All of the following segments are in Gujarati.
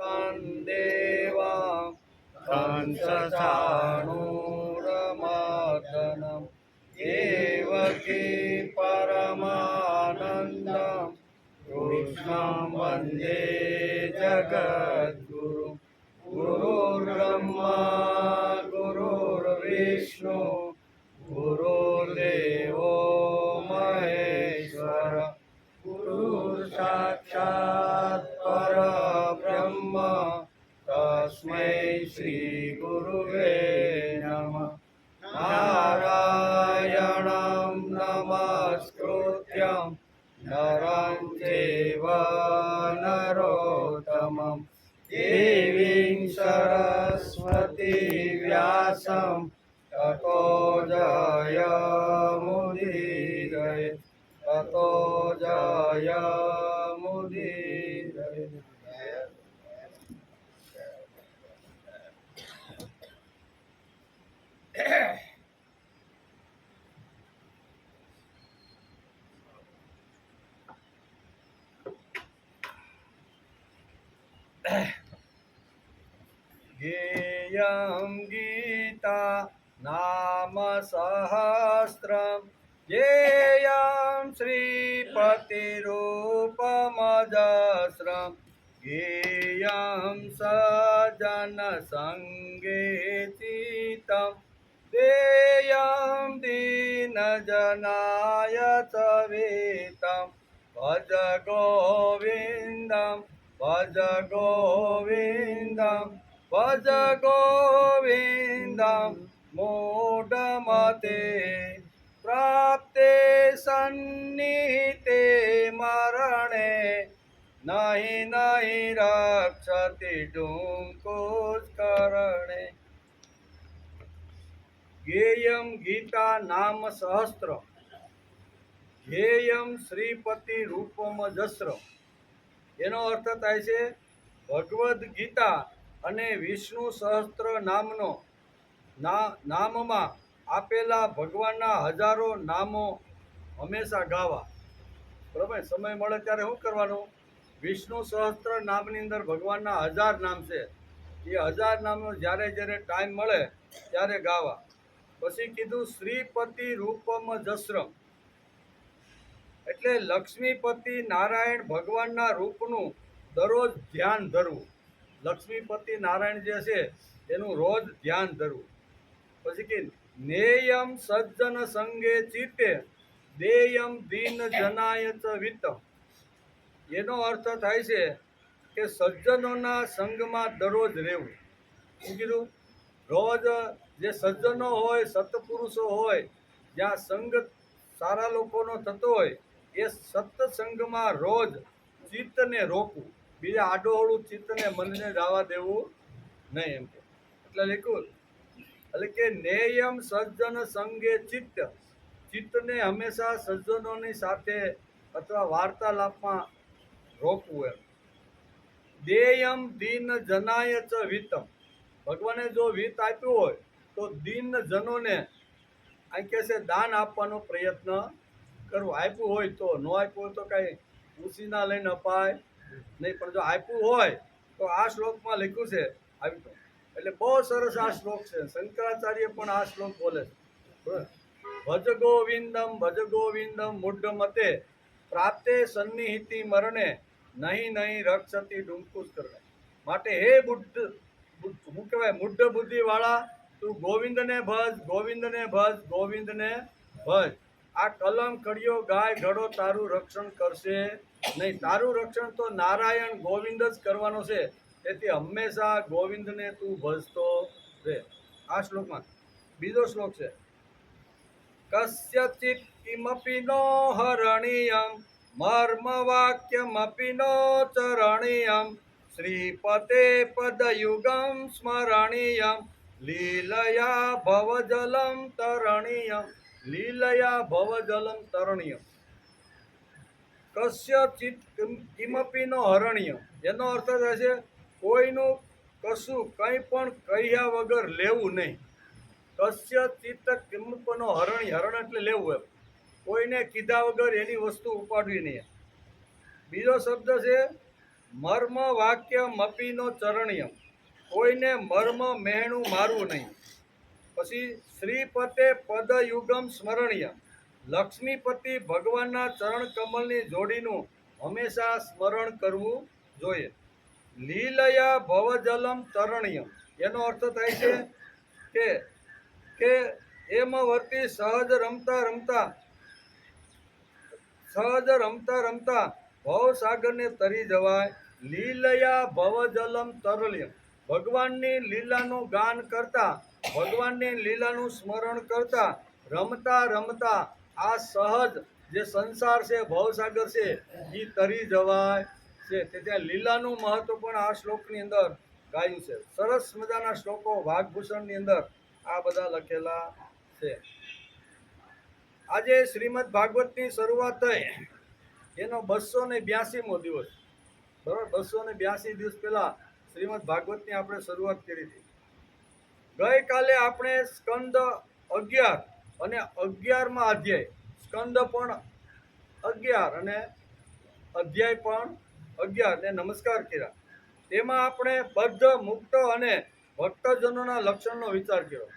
देवां कंसचाणूरमर्दनं देवकी परमानन्दं कृष्णं वन्दे जगद्गुरुं गुरुर्ब्रह्मा गुरुर्विष्णु गुरुर्देवो महेश्वर गुरुर्साक्षात् परब्रह्म तस्मै श्रीगुरुवे नमः। नारायणं नमस्कृत्यं नरं चैव नरोत्तमं देवीं सरस्वती व्यासं ततो जयमुदीरये ततो जयमुदीरये। गेयं गीता नाम सहस्रं गेयं श्रीपतिरूपमजस्रं गेयं सज्जनसङ्गे चितं देयं दीनजनाय च वितं भज गोविन्दं भज गोविन्दं भज गोविन्दं मूढमते प्राप्ते सन्निहिते मरणे नहि नहि रक्षति डुङ्कुस्करणे। गेयं गीता नाम सहस्त्र गेयं श्रीपति रूपमजस्र। એનો અર્થ થાય છે ભગવદ્ ગીતા અને વિષ્ણુ સહસ્ત્ર નામમાં આપેલા ભગવાનના હજારો નામો હંમેશા ગાવા। બરાબર, સમય મળે ત્યારે શું કરવાનું? વિષ્ણુ સહસ્ત્ર નામની અંદર ભગવાનના 1000 નામ છે, એ 1000 નામનો જ્યારે જ્યારે ટાઈમ મળે ત્યારે ગાવા। પછી કીધું શ્રીપતિ રૂપમ જસ્રમ, એટલે લક્ષ્મીપતિ નારાયણ ભગવાનના રૂપનું દરરોજ ધ્યાન ધરવું। લક્ષ્મીપતિ નારાયણ જે છે એનું રોજ ધ્યાન ધરવું। પછી કે નેયમ સજ્જન સંગે ચિત્તે દેયમ દીન જનાય ચ વિત્તમ। એનો અર્થ થાય છે કે સજ્જનોના સંગમાં દરરોજ રહેવું। શું કીધું? રોજ જે સજ્જનો હોય, સત્પુરુષો હોય, જ્યાં સંગ સારા લોકોનો થતો હોય એ સત્સંગમાં રોજ ચિત્તને રોકવું, બીજા આડોહળું ચિત્તને મનને જવા દેવું નહીં એમ કે। એટલે લખ્યું એટલે કે નેયમ સજ્જન સંગે ચિત્ત, ચિત્તને હંમેશા સજ્જનોની સાથે અથવા વાર્તાલાપમાં રોકવું એમ। દેયમ દીન જનાય ચ વિત્તમ, ભગવાને જો વિત્ત આપ્યું હોય તો દીન જનોને આ કહે છે દાન આપવાનો પ્રયત્ન કરવો। આપ્યું હોય તો, ન આપ્યું હોય તો કાંઈ ઉસીના લઈને અપાય નહીં, પણ જો આપ્યું હોય તો આ શ્લોકમાં લખ્યું છે આવી તો, એટલે બહુ સરસ આ શ્લોક છે। શંકરાચાર્ય પણ આ શ્લોક બોલે છે, ભજ ગોવિંદમ મૂઢ મતે પ્રાપ્તે સન્નિહિતિ મરણે નહીં નહીં રક્ષતી ડુંકુસ કરણે। માટે હે બુદ્ધ શું કહેવાય મૂઢ બુદ્ધિ વાળા, તું ગોવિંદને ભજ ગોવિંદને ભજ ગોવિંદને ભજ। આ કલમ કડિયો ગાય ઘડો તારું રક્ષણ કરશે નહીં, તારું રક્ષણ તો નારાયણ ગોવિંદ જ કરવાનો છે, તેથી હંમેશા ગોવિંદને તું ભજતો રહે। આ શ્લોકમાં બીજો શ્લોક છે કસ્યચિત કિમપી નો હરણીયમ મર્મ વાક્યમપી નો ચરણીયમ શ્રીપતે પદયુગમ સ્મરણીયમ લીલયા ભવજલમ તરણીયમ લીલયા ભવજલમ તરણીયમ। કસ્યચિત કિમપી નો હરણીયમ, એનો અર્થ થાય છે કોઈનું કશું કંઈ પણ કહ્યા વગર લેવું નહીં। કસ્યચિત કિમપનો હરણી, હરણ એટલે લેવું એમ, કોઈને કીધા વગર એની વસ્તુ ઉપાડવી નહીં। બીજો શબ્દ છે મર્મ વાક્ય મપીનો ચરણ્યમ, કોઈને મર્મ મહેણું મારવું નહીં. પછી શ્રીપતે પદયુગમ સ્મરણ્ય, લક્ષ્મીપતિ ભગવાનના ચરણ કમલની જોડીનું હંમેશા સ્મરણ કરવું જોઈએ. લીલયા ભવજલમ તરણ્યમ, એનો અર્થ થાય છે કે કે એમ વર્તી સહજ રમતા રમતા ભવસાગરને તરી જવાય. લીલયા ભવજલમ તરલ્યમ, ભગવાનની લીલાનું ગાન કરતા, ભગવાનની લીલાનું સ્મરણ કરતા, રમતા રમતા આ સહજ જે સંસાર છે, ભવસાગર છે, એ તરી જવાય છે. તે ત્યાં લીલાનું મહત્વ પણ આ શ્લોકની અંદર ગાયું છે. સરસ મજાના શ્લોકો વાઘભૂષણની અંદર આ બધા લખેલા છે. આજે શ્રીમદ ભાગવતની શરૂઆત થઈ, એનો 282મો દિવસ. બરાબર, 282 દિવસ પહેલા શ્રીમદ ભાગવતની આપણે શરૂઆત કરી હતી. ગઈકાલે આપણે સ્કંદ 11 અને 11મા અધ્યાય, સ્કંદ પણ 11 અને અધ્યાય પણ 11 ને નમસ્કાર કર્યા. તેમાં આપણે બદ્ધ, મુક્ત અને ભક્તજનોના લક્ષણનો વિચાર કર્યો.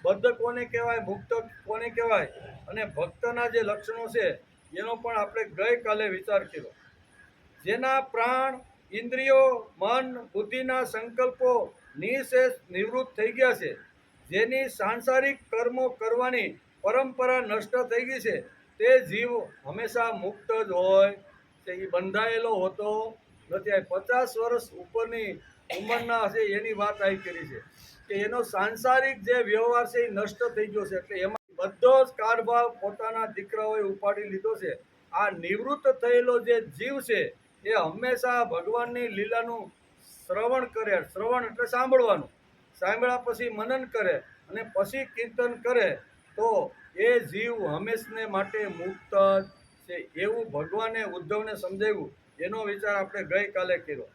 બદ્ધ કોને કહેવાય, મુક્ત કોને કહેવાય અને ભક્તના જે લક્ષણો છે એનો પણ આપણે ગઈકાલે વિચાર કર્યો. જેના પ્રાણ, ઇન્દ્રિયો, મન, બુદ્ધિના સંકલ્પો નિશેષ નિવૃત્ત થઈ ગયા છે, જેની સાંસારિક કર્મો કરવાની પરંપરા નષ્ટ થઈ ગઈ છે, તે જીવ હંમેશા મુક્ત જ હોય છે. એ બંધાયેલો હોતો નથી. આ 50 વર્ષ ઉપરની ઉંમરના હશે એની વાત આવી કરી છે કે એનો સાંસારિક જે વ્યવહાર છે એ નષ્ટ થઈ ગયો છે. એટલે એમાં બધો જ કારભાર પોતાના દીકરાઓએ ઉપાડી લીધો છે. આ નિવૃત્ત થયેલો જે જીવ છે એ હંમેશા ભગવાનની લીલાનું શ્રવણ કરે. શ્રવણ એટલે સાંભળવાનું. સાંભળ્યા પછી મનન કરે અને પછી કીર્તન કરે તો એ જીવ હંમેશને માટે મુક્ત છે. એવું ભગવાને ઉદ્ધવને સમજાવ્યું. એનો વિચાર આપણે ગઈકાલે કર્યો.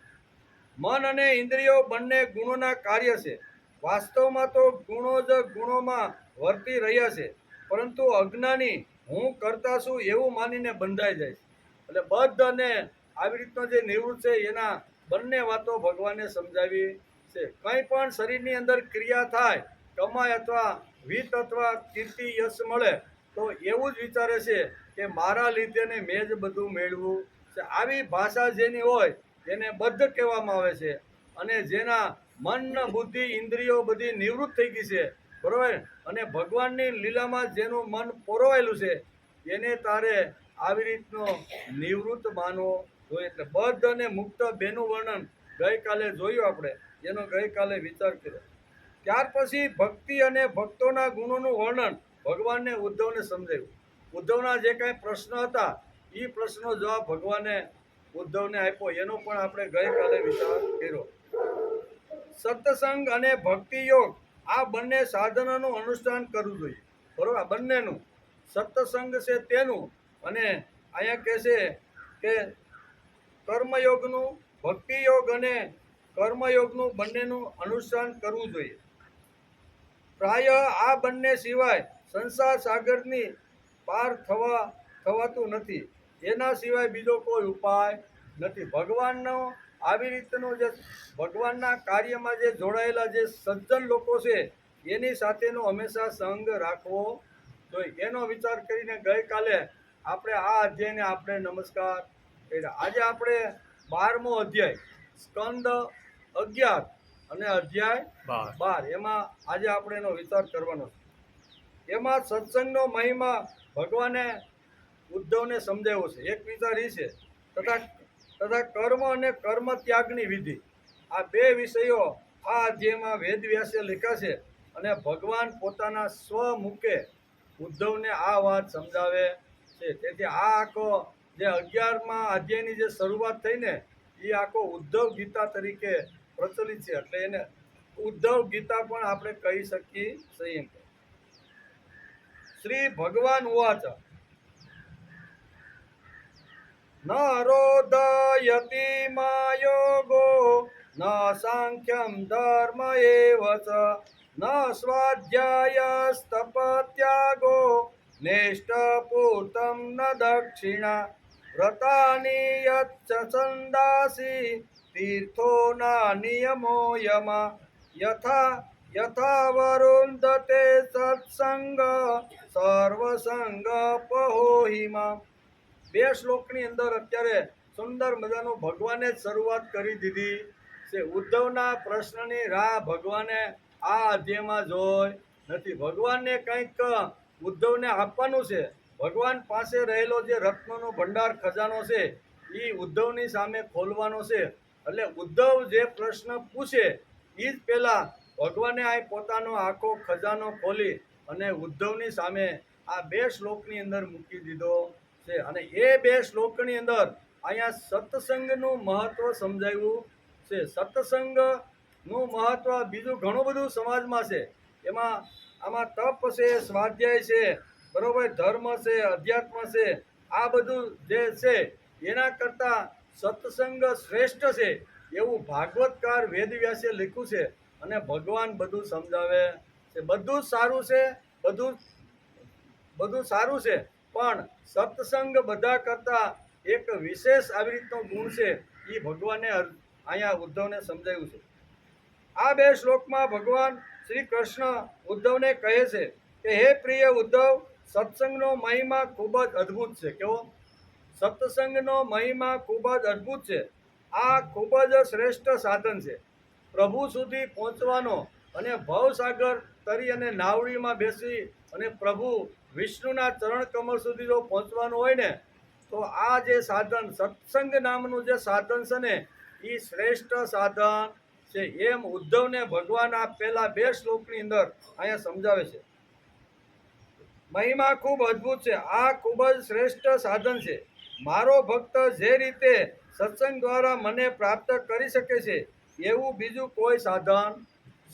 મન અને ઇન્દ્રિયો બંને ગુણોના કાર્ય છે. વાસ્તવમાં તો ગુણો જ ગુણોમાં વર્તી રહ્યા છે, પરંતુ અજ્ઞાની હું કરતા છું એવું માનીને બંધાઈ જાય છે. એટલે બદ્ધ અને આવી રીતનો જે નિવૃત્ત છે એના બંને વાતો ભગવાને સમજાવી છે. કંઈ પણ શરીરની અંદર ક્રિયા થાય, કમાય અથવા વિત્ત અથવા કીર્તિ યશ મળે તો એવું જ વિચારે છે કે મારા લીધે ને મેં જ બધું મેળવું છે. આવી ભાષા જેની હોય એને બદ્ધ કહેવામાં આવે છે. અને જેના મન, બુદ્ધિ, ઇન્દ્રિયો બધી નિવૃત્ત થઈ ગઈ છે, બરોબર, અને ભગવાનની લીલામાં જેનું મન પોરવાયેલું છે એને તારે આવી રીતનો નિવૃત્ત માનવો જોઈએ. એટલે બદ્ધ અને મુક્ત બેનું વર્ણન ગઈકાલે જોયું આપણે, એનો ગઈકાલે વિચાર કર્યો. ત્યાર પછી ભક્તિ અને ભક્તોના ગુણોનું વર્ણન ભગવાનને ઉદ્ધવને સમજાવ્યું. ઉદ્ધવના જે કાંઈ પ્રશ્ન હતા એ પ્રશ્નનો જવાબ ભગવાને ઉદ્ધવને આપ્યો. એનો પણ આપણે ગઈકાલે વિચાર કર્યો. સત્સંગ અને ભક્તિ યોગ આ બંને સાધનોનું અનુષ્ઠાન કરવું જોઈએ. બરોબર, આ બંનેનું સત્સંગ છે તેનું, અને અહીંયા કહે છે કે કર્મયોગનું, ભક્તિ યોગ અને કર્મયોગનું બંનેનું અનુષ્ઠાન કરવું જોઈએ. પ્રાય આ બંને સિવાય સંસાર સાગરની પાર થવાતું નથી. એના સિવાય બીજો કોઈ ઉપાય નથી. ભગવાનનો આવી રીતનું જે ભગવાનના કાર્યમાં જે જોડાયેલા જે સજ્જન લોકો છે એની સાથેનો હંમેશા સંગ રાખવો જોઈએ. એનો વિચાર કરીને ગઈકાલે આપણે આ અધ્યાયને આપણે નમસ્કાર કર્યા. આજે આપણે 12મો અધ્યાય, સ્કંદ 11 અને અધ્યાય 12, એમાં આજે આપણે એનો વિચાર કરવાનો છે. એમાં સત્સંગનો મહિમા ભગવાને ઉદ્ધવને સમજાવ્યો છે. એક વિચાર એ છે તથા કર્મ અને કર્મ ત્યાગની વિધિ. આ બે વિષયો આ અધ્યાયમાં વેદવ્યાસે લખ્યા છે અને ભગવાન પોતાના સ્વમુખે ઉદ્ધવને આ વાત સમજાવે છે. તેથી આ આખો જે 11મા અધ્યાયની જે શરૂઆત થઈ ને એ આખો ઉદ્ધવ ગીતા તરીકે પ્રચલિત છે. એટલે એને ઉદ્ધવ ગીતા પણ આપણે કહી શકીએ છીએ. શ્રી ભગવાન ઉવાચ ન રોદયતિ માયોગો ન સાંખ્યમ ધર્મ એવ ચ ન સ્વાધ્યાયસ્તપત્યાગો નેષ્ટપૂતમ ન દક્ષિણા વ્રતાની યચ્ચ છંદાસી તીર્થોના નિયમો યમા યથા યથા વરુંધતે સત્સંગ સર્વસંગ પહોહિમા. બે શ્લોકની અંદર અત્યારે સુંદર મજાનું ભગવાને જ શરૂઆત કરી દીધી છે. ઉદ્ધવના પ્રશ્નની રાહ ભગવાને આ અધ્યાયમાં જોઈ નથી. ભગવાનને કંઈક ઉદ્ધવને આપવાનું છે. ભગવાન પાસે રહેલો જે રત્નોનો ભંડાર ખજાનો છે એ ઉદ્ધવની સામે ખોલવાનો છે. એટલે ઉદ્ધવ જે પ્રશ્ન પૂછે એ જ પહેલાં ભગવાને આ પોતાનો આખો ખજાનો ખોલી અને ઉદ્ધવની સામે આ બે શ્લોકની અંદર મૂકી દીધો છે. અને એ બે શ્લોકની અંદર અહીંયા સત્સંગનું મહત્વ સમજાવ્યું છે. સત્સંગનું મહત્વ બીજું ઘણું બધું સમાજમાં છે. એમાં આમાં તપ છે, સ્વાધ્યાય છે, બરોબર, ધર્મ છે, અધ્યાત્મ છે. આ બધું જે છે એના કરતાં સત્સંગ શ્રેષ્ઠ છે એવું ભાગવતકાર વેદવ્યાસે લખ્યું છે. અને ભગવાન બધું સમજાવે છે. બધું સારું છે, બધું સારું છે, પણ સત્સંગ બધા કરતાં એક વિશેષ આવી રીતનો ગુણ છે એ ભગવાને અહીંયા ઉદ્ધવને સમજાવ્યું છે. આ બે શ્લોકમાં ભગવાન શ્રી કૃષ્ણ ઉદ્ધવને કહે છે કે હે પ્રિય ઉદ્ધવ, સત્સંગનો મહિમા ખૂબ જ અદ્ભુત છે. કેવો? સત્સંગનો મહિમા ખૂબ જ અદ્ભુત છે. આ ખૂબ જ શ્રેષ્ઠ સાધન છે પ્રભુ સુધી પહોંચવાનો. અને ભવસાગર તરી અને નાવડીમાં બેસી અને પ્રભુ વિષ્ણુના ચરણ કમળ સુધી જો પહોંચવાનું હોય ને તો આ જે સાધન સત્સંગ નામનું જે સાધન છે ને એ શ્રેષ્ઠ સાધન છે. એમ ઉદ્ધવને ભગવાન આ પહેલા બે શ્લોકની અંદર અહીંયા સમજાવે છે. મહિમા ખૂબ અદ્ભુત છે. આ ખૂબ જ શ્રેષ્ઠ સાધન છે. મારો ભક્ત જે રીતે સત્સંગ દ્વારા મને પ્રાપ્ત કરી શકે છે એવું બીજું કોઈ સાધન,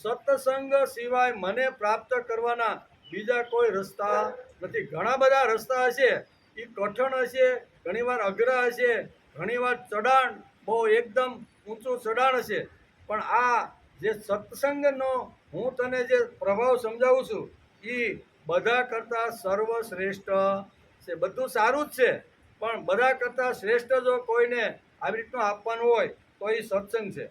સત્સંગ સિવાય મને પ્રાપ્ત કરવાના બીજા કોઈ રસ્તા નથી. ઘણા બધા રસ્તા હશે, એ કઠણ હશે, ઘણીવાર અઘરા હશે, ઘણીવાર ચઢાણ બહુ એકદમ ઊંચું ચઢાણ હશે, પણ આ જે સત્સંગનો હું તને જે પ્રભાવ સમજાવું છું એ બધા કરતાં સર્વશ્રેષ્ઠ છે. બધું સારું જ છે, પણ બધા કરતાં શ્રેષ્ઠ જો કોઈને આવી રીતનું આપવાનું હોય તો એ સત્સંગ છે.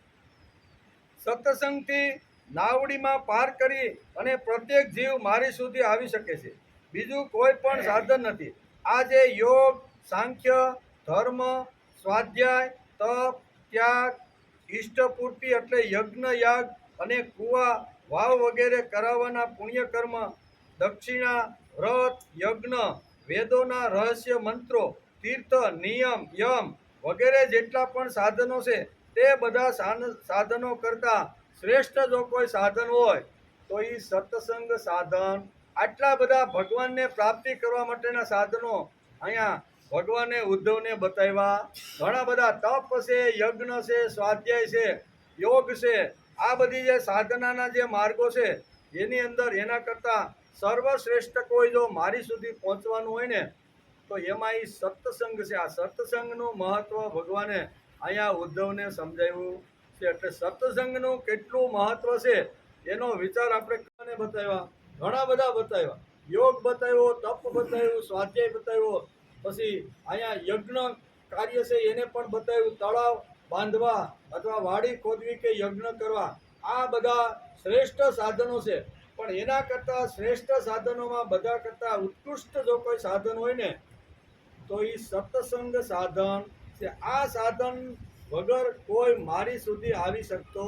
સત્સંગથી નાવડીમાં પાર કરી અને પ્રત્યેક જીવ મારી સુધી આવી શકે છે. બીજું કોઈ પણ સાધન નથી. આ જે યોગ, સાંખ્ય, ધર્મ, સ્વાધ્યાય, તપ, ત્યાગ, ઈષ્ટપૂર્તિ એટલે યજ્ઞ, યાગ અને કુવા, વાવ વગેરે કરાવવાના પુણ્યકર્મ, દક્ષિણા, વ્રત, યજ્ઞ, વેદોના રહસ્ય મંત્રો, તીર્થ, નિયમ, યમ વગેરે જેટલા પણ સાધનો છે તે બધા સાધનો કરતાં શ્રેષ્ઠ જો કોઈ સાધન હોય તો એ સત્સંગ સાધન. આટલા બધા ભગવાનને પ્રાપ્તિ કરવા માટેના સાધનો અહીંયા ભગવાને ઉદ્ધવને બતાવ્યા. ઘણા બધા તપ છે, યજ્ઞ છે, સ્વાધ્યાય છે, યોગ છે. આ બધી જે સાધનાના જે માર્ગો છે એની અંદર એના કરતાં સર્વશ્રેષ્ઠ કોઈ જો મારી સુધી પહોંચવાનું હોય ને તો એમાં એ સત્સંગ છે. આ સત્સંગનું મહત્વ ભગવાને અહીંયા ઉદ્ધવને સમજાવ્યું છે. એટલે સત્સંગનું કેટલું મહત્વ છે એનો વિચાર આપણે બતાવ્યા, ઘણા બધા બતાવ્યા. યોગ બતાવ્યો, તપ બતાવ્યું, સ્વાધ્યાય બતાવ્યો, પછી અહીંયા યજ્ઞ કાર્ય છે એને પણ બતાવ્યું. તળાવ બાંધવા અથવા વાડી ખોદવી કે યજ્ઞ કરવા આ બધા શ્રેષ્ઠ સાધનો છે. પણ એના કરતાં શ્રેષ્ઠ સાધનોમાં બધા કરતાં ઉત્કૃષ્ટ જો કોઈ સાધન હોય ને તો એ સત્સંગ સાધન છે. આ સાધન વગર કોઈ મારી સુધી આવી શકતો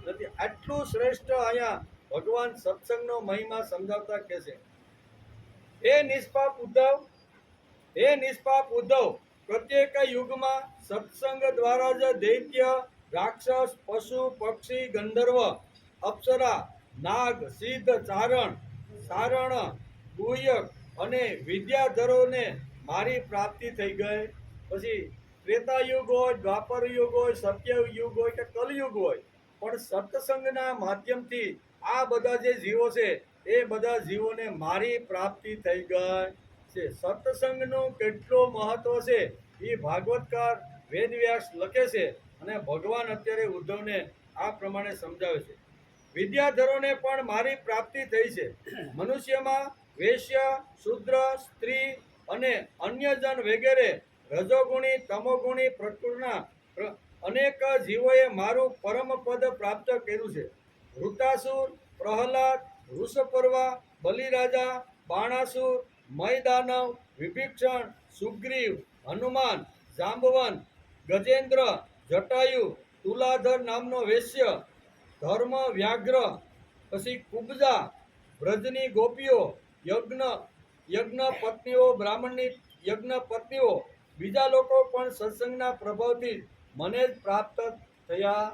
નથી. આટલું શ્રેષ્ઠ અહીંયા ભગવાન સત્સંગનો મહિમા સમજાવતા કહે છે. હે નિષ્પાપ ઉદ્ધવ, પ્રત્યેક યુગમાં સત્સંગ દ્વારા જ દૈત્ય, રાક્ષસ, પશુ, પક્ષી, ગંધર્વ, અપ્સરા, નાગ, સિદ્ધ, સારણ, ગુહ્યક અને વિદ્યાધરોને મારી પ્રાપ્તિ થઈ ગઈ. પછી ત્રેતાયુગ હોય, દ્વાપર યુગ હોય, સત્યયુગ હોય કે કલયુગ હોય, પણ સત્સંગના માધ્યમથી આ બધા જે જીવો છે એ બધા જીવોને મારી પ્રાપ્તિ થઈ ગઈ છે. સત્સંગનું કેટલું મહત્વ છે એ ભાગવતકાર વેદવ્યાસ લખે છે અને ભગવાન અત્યારે ઉદ્ધવને આ પ્રમાણે સમજાવે છે. વિદ્યાધરોને પણ મારી પ્રાપ્તિ થઈ છે. મનુષ્યમાં વૈશ્ય, શૂદ્ર, સ્ત્રી અને અન્યજન વગેરે રજોગુણી તમોગુણી પ્રકૃતિના અનેક જીવોએ મારું પરમ પદ પ્રાપ્ત કર્યું છે. વૃતાસુર, પ્રહલાદ, વૃષપર્વા, બલિરાજા, બાણાસુર, મયદાનવ, વિભીક્ષણ, સુગ્રીવ, હનુમાન, જાંબવન, ગજેન્દ્ર, જટાયુ, તુલાધર નામનો વેશ્ય, ધર્મ વ્યાઘ્ર, પછી કુબજા, વ્રજની ગોપીઓ, યજ્ઞ પત્નીઓ, બ્રાહ્મણની યજ્ઞ પત્નીઓ, બીજા લોકો પણ સત્સંગના પ્રભાવથી મને જ પ્રાપ્ત થયા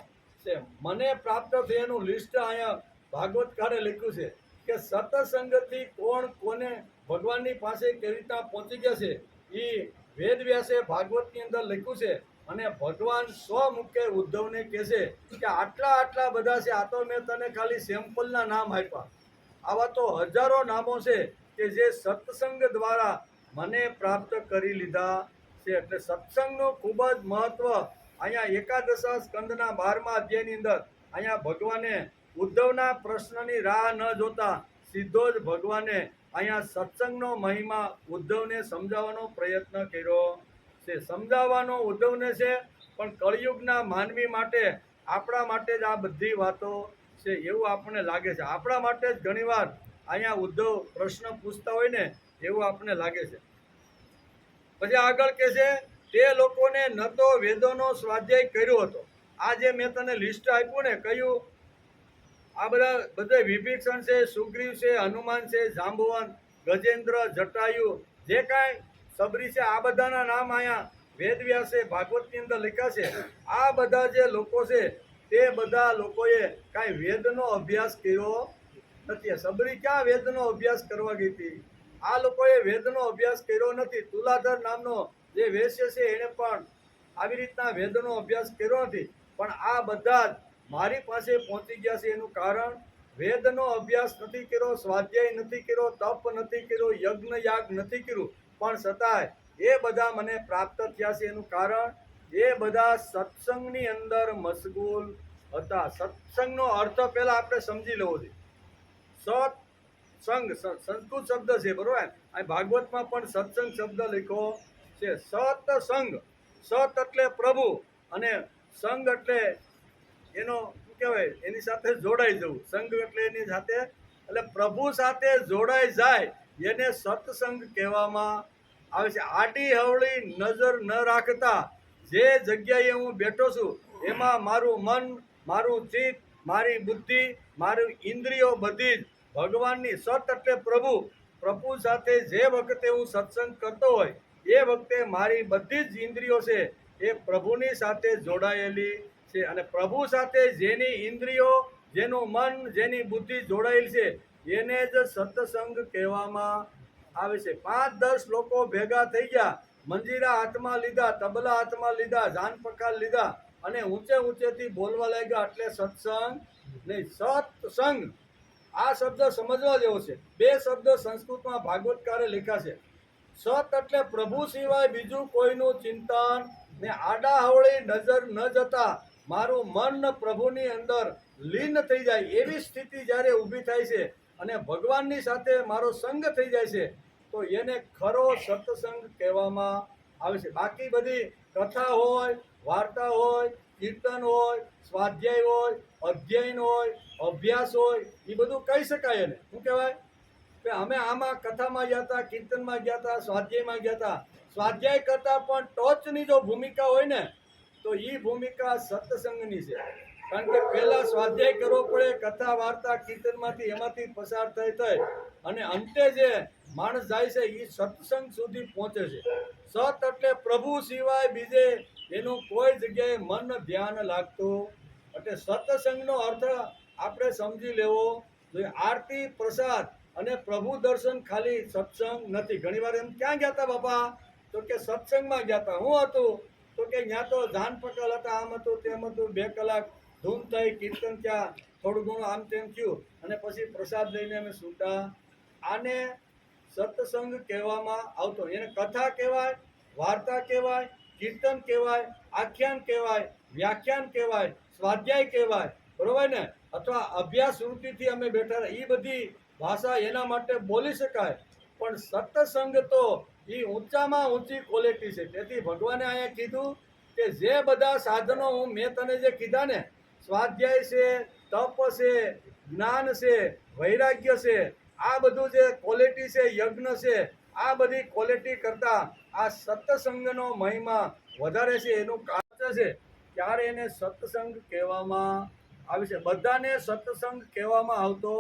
છે. મને પ્રાપ્ત થયાનું લિસ્ટ અહીંયા ભાગવતકારે લખ્યું છે કે સત્સંગથી કોણ કોને ભગવાનની પાસે કેવી રીતના પહોંચી ગયા છે એ વેદ વ્યાસે ભાગવતની અંદર લખ્યું છે. અને ભગવાન સ્વમુખે ઉદ્ધવને કહે છે કે આટલા બધા છે. આ તો મેં તને ખાલી સેમ્પલના નામ આપ્યા. આવા તો હજારો નામો છે કે જે સત્સંગ દ્વારા મને પ્રાપ્ત કરી લીધા છે. એટલે સત્સંગનું ખૂબ જ મહત્વ અહીંયા એકાદશા સ્કંદના 12મા અધ્યાયની અંદર અહીંયા ભગવાને ઉદ્ધવના પ્રશ્નની રાહ ન જોતા સીધો જ ભગવાને અહીંયા સત્સંગનો મહિમા ઉદ્ધવને સમજાવવાનો પ્રયત્ન કર્યો છે. સમજાવવાનો ઉદ્ધવને છે, પણ કળિયુગના માનવી માટે, આપણા માટે જ આ બધી વાતો છે એવું આપણને લાગે છે. આપણા માટે જ ઘણીવાર અહીંયા ઉદ્ધવ પ્રશ્ન પૂછતા હોય ને એવું આપણને લાગે છે. પછી આગળ કહે છે તે લોકોને ન તો વેદોનો સ્વાધ્યાય કર્યો હતો. આ જે મેં તને લિસ્ટ આપ્યું ને, કયું આ બધા વિભીષણ છે, સુગ્રીવ છે, હનુમાન છે, જાંબવન, ગજેન્દ્ર, જટાયુ, જે કાંઈ સબરી છે, આ બધાના નામ અહીંયા વેદવ્યાસે ભાગવતની અંદર લખ્યા છે. આ બધા જે લોકો છે તે બધા લોકોએ કાંઈ વેદનો અભ્યાસ કર્યો નથી. સબરી ક્યાં વેદનો અભ્યાસ કરવા ગઈ હતી? આ લોકોએ વેદનો અભ્યાસ કર્યો નથી. તુલાધર નામનો જે વેશ્ય છે એણે પણ આવી રીતના વેદનો અભ્યાસ કર્યો નથી. પણ આ બધા જ મારી પાસે પહોંચી ગયા છે. એનું કારણ વેદનો અભ્યાસ નથી કર્યો, સ્વાધ્યાય નથી કર્યો, તપ નથી કર્યો, યજ્ઞ યાગ નથી કર્યું, પણ છતાંય એ બધા મને પ્રાપ્ત થયા છે. એનું કારણ એ બધા સત્સંગની અંદર મશગુલ હતા. સત્સંગનો અર્થ પહેલા આપણે સમજી લેવો જોઈએ. સત્સંગ સંસ્કૃત શબ્દ છે, બરોબર? આ ભાગવતમાં પણ સત્સંગ શબ્દ લખ્યો છે. સત્સંગ, સત એટલે પ્રભુ અને સંગ એટલે એનો શું કહેવાય, એની સાથે જોડાઈ જવું. સંગ એટલે એની સાથે, એટલે પ્રભુ સાથે જોડાઈ જાય એને સત્સંગ કહેવામાં આવે છે. આડી હવળી નજર ન રાખતા જે જગ્યાએ હું બેઠો છું એમાં મારું મન, મારું ચિત્ત, મારી બુદ્ધિ, મારી ઇન્દ્રિયો બધી જ ભગવાનની, સત એટલે પ્રભુ, પ્રભુ સાથે જે વખતે હું સત્સંગ કરતો હોય એ વખતે મારી બધી જ ઇન્દ્રિયો છે એ પ્રભુની સાથે જોડાયેલી છે. અને પ્રભુ સાથે જેની ઇન્દ્રિયો, જેનું મન, જેની બુદ્ધિ જોડાયેલ છે એને જ સત્સંગ કહેવામાં આવે છે. 5-10 લોકો ભેગા થઈ ગયા, મંજીરા હાથમાં લીધા, તબલા હાથમાં લીધા, જાન પખાલ લીધા અને ઊંચેથી બોલવા લાગ્યા એટલે સત્સંગ નહીં. સત્સંગ આ શબ્દ સમજવા જેવો છે. 2 શબ્દ સંસ્કૃતમાં ભાગવતકારે લખ્યા છે. સત એટલે પ્રભુ સિવાય બીજું કોઈનું ચિંતન ને આડા હવળી નજર ન જતા મારું મન પ્રભુની અંદર લીન થઈ જાય એવી સ્થિતિ જ્યારે ઊભી થાય છે અને ભગવાનની સાથે મારો સંગ થઈ જાય છે તો એને ખરો સત્સંગ કહેવામાં આવે છે. બાકી બધી કથા હોય, વાર્તા હોય, કીર્તન હોય, સ્વાધ્યાય હોય, અધ્યયન હોય, અભ્યાસ હોય, એ બધું કહી શકાય. એને શું કહેવાય કે અમે આમાં કથામાં ગયા હતા, કીર્તનમાં ગયા હતા, સ્વાધ્યાયમાં ગયા હતા. સ્વાધ્યાય કરતાં પણ ટોચની જો ભૂમિકા હોય ને તો એ ભૂમિકા સત્સંગની છે. કારણ કે પહેલા સ્વાધ્યાય કરવો પડે, કથા વાર્તા કીર્તનમાંથી એમાંથી પસાર થઈ અને અંતે જે માણસ જાય છે એ સત્સંગ સુધી પહોંચે છે. સત એટલે પ્રભુ સિવાય બીજે એનું કોઈ જગ્યાએ મન ધ્યાન લાગતું એટલે સત્સંગનો અર્થ આપણે સમજી લેવો જોઈએ. આરતી, પ્રસાદ અને પ્રભુ દર્શન ખાલી સત્સંગ નથી. ઘણીવાર એમ ક્યાં ગયા હતા બાપા? તો કે સત્સંગમાં ગયા હતા. શું હતું? તો કે ત્યાં તો જાન પકલ હતા, આમ હતું તેમ હતું, 2 કલાક ધૂમ થઈ, કીર્તન ત્યાં થોડું ઘણું આમ તેમ થયું અને પછી પ્રસાદ લઈને અમે છૂટા. આને સત્સંગ કહેવામાં આવતો. એને કથા કહેવાય, વાર્તા કહેવાય, કીર્તન કહેવાય, આખ્યાન કહેવાય, વ્યાખ્યાન કહેવાય, સ્વાધ્યાય કહેવાય, બરોબર ને? અથવા અભ્યાસ વૃત્તિથી અમે બેઠા, એ બધી ભાષા એના માટે બોલી શકાય. પણ સત્સંગ તો એ ઊંચામાં ઊંચી ક્વોલિટી છે. તેથી ભગવાને અહીંયા કીધું કે જે બધા સાધનો મેં તને જે કીધા ને, સ્વાધ્યાય છે, તપ છે, જ્ઞાન છે, વૈરાગ્ય છે, આ બધું જે ક્વોલિટી છે, યજ્ઞ છે, આ બધી ક્વોલિટી કરતા આ સત્સંગનો મહિમા વધારે છે. એનું કારણ છે ત્યારે એને સત્સંગ કહેવામાં આવે છે. બધાને સત્સંગ કહેવામાં આવતો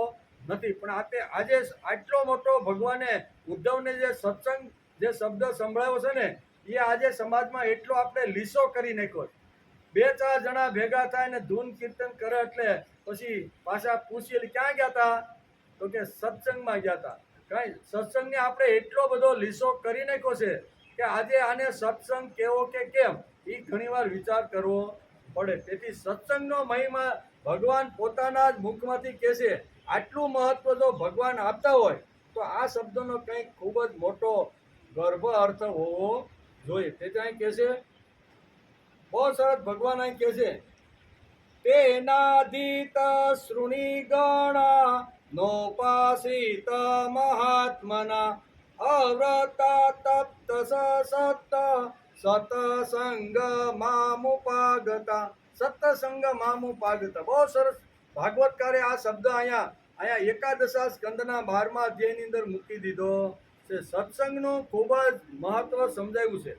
નથી, પણ આજે આટલો મોટો ભગવાને ઉદ્ધવને જે સત્સંગ જે શબ્દ સંભળાવ્યો છે ને, એ આજે સમાજમાં એટલો આપણે લીસો કરી નાખ્યો. બે ચાર જણા ભેગા થાય ને ધૂન કીર્તન કરે એટલે પછી પાછા પૂછીએ ક્યાં ગયા હતા, તો કે સત્સંગમાં ગયા હતા. કઈ સત્સંગને આપણે એટલો બધો લીસો કરી નાખ્યો છે કે આજે આને સત્સંગ કેવો કે કેમ એ ઘણીવાર વિચાર કરવો પડે. તેથી સત્સંગનો મહિમા ભગવાન પોતાના જ મુખમાંથી કહે છે. આટલું મહત્વ જો ભગવાન આપતા હોય તો આ શબ્દનો કંઈક ખૂબ જ મોટો ગર્ભ અર્થ હોવો જોઈએ. તેથી અહીં કહે છે, બહુ સરસ ભગવાન અહીં કહે છે, તેનાદિત શૃણી ગણા નોપાસિત મહાત્મના અવ્રતા તપ્ત સત સતસંગ મામુપાગતા. સત્સંગ મામુપાગતા. બહુ સરસ ભાગવતકારે આ શબ્દ અહીંયા એકાદશા સ્કંદના 12મા અધ્યાયની અંદર મૂકી દીધો છે. સત્સંગનું ખૂબ જ મહત્વ સમજાવ્યું છે.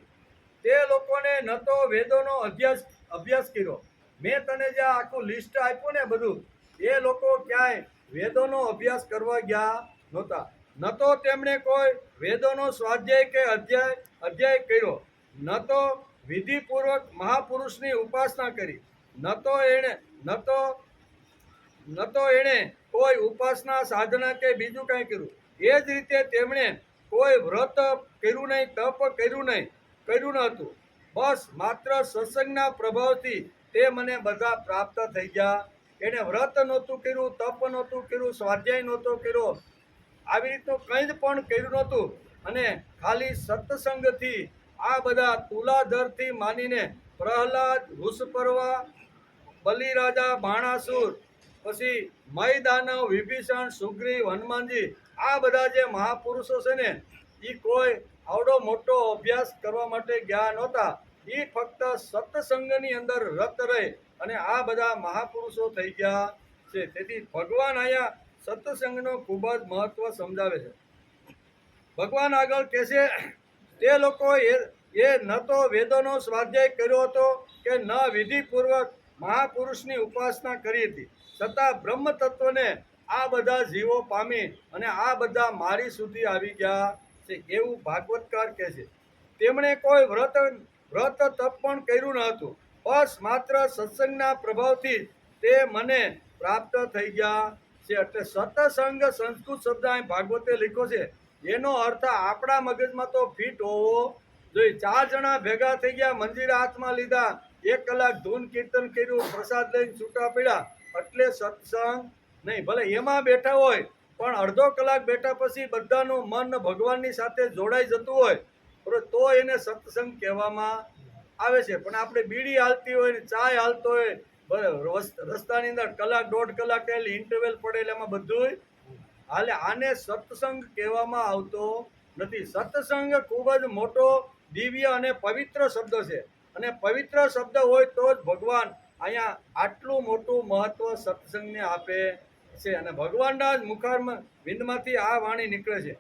તે લોકોને ન તો વેદોનો અભ્યાસ કર્યો. મેં તને જે આખું લિસ્ટ આપ્યું ને બધું, એ લોકો ક્યાંય વેદોનો અભ્યાસ કરવા ગયા નહોતા. ન તો તેમણે કોઈ વેદોનો સ્વાધ્યાય કે અધ્યાય કર્યો, ન તો વિધિપૂર્વક મહાપુરુષની ઉપાસના કરી, ન તો એણે કોઈ ઉપાસના સાધના કે બીજું કાંઈ કર્યું. એ જ રીતે તેમણે કોઈ વ્રત કર્યું નહીં, તપ કર્યું ન હતું. બસ માત્ર સત્સંગના પ્રભાવથી તે મને બધા પ્રાપ્ત થઈ ગયા. એણે વ્રત નહોતું કર્યું, તપ નહોતું કર્યું, સ્વાધ્યાય નહોતો કર્યો, આવી રીતનું કંઈ જ પણ કર્યું નહોતું, અને ખાલી સત્સંગથી આ બધા તુલાધરથી માનીને પ્રહલાદ, વૃષપર્વા, બલિરાજા, બાણાસુર, પછી મયદાનવ, વિભીષણ, સુગ્રીવ, હનુમાનજી, આ બધા જે મહાપુરુષો છે ને, એ કોઈ આવડો મોટો અભ્યાસ કરવા માટે ગયા નહોતા. એ ફક્ત સત્સંગની અંદર રત રહી અને આ બધા મહાપુરુષો થઈ ગયા છે. તેથી ભગવાન અહીંયા સત્સંગનો ખૂબ જ મહત્વ સમજાવે છે. ભગવાન આગળ કહે છે, તે લોકો એ ન તો વેદોનો સ્વાધ્યાય કર્યો હતો કે ન વિધિપૂર્વક મહાપુરુષની ઉપાસના કરી હતી, છતાં બ્રહ્મ તત્વને આ બધા જીવો પામી અને આ બધા મારી સુધી આવી ગયા છે, એવું ભાગવતકાર કહે છે. તેમણે કોઈ વ્રત તપ પણ કર્યું ન હતું. બસ માત્ર સત્સંગના પ્રભાવથી તે મને પ્રાપ્ત થઈ ગયા છે. એટલે સત્સંગ સંસ્કૃત શબ્દ અહીં ભાગવતે લખ્યો છે. એનો અર્થ આપણા મગજમાં તો ફિટ હોવો જોઈએ. 4 જણા ભેગા થઈ ગયા, મંજીરા હાથમાં લીધા, 1 કલાક ધૂન કીર્તન કર્યું, પ્રસાદ લઈને છૂટા પડ્યા, એટલે સત્સંગ નહીં. ભલે એમાં બેઠા હોય પણ અડધો કલાક બેઠા પછી બધાનું મન ભગવાનની સાથે જોડાઈ જતું હોય તો એને સત્સંગ કહેવામાં આવે છે. પણ આપણે બીડી હાલતી હોય ને ચાય હાલતો હોય, રસ્તાની અંદર કલાક 1.5 કલાક ઇન્ટરવેલ પડે એટલે એમાં બધું હાલે, આને સત્સંગ કહેવામાં આવતો નથી. સત્સંગ ખૂબ જ મોટો દિવ્ય અને પવિત્ર શબ્દ છે, અને પવિત્ર શબ્દ હોય તો જ ભગવાન અહીંયા આટલું મોટું મહત્વ સત્સંગને આપે છે. અને ભગવાનના જ વિંદમાંથી આ વાણી નીકળે છે.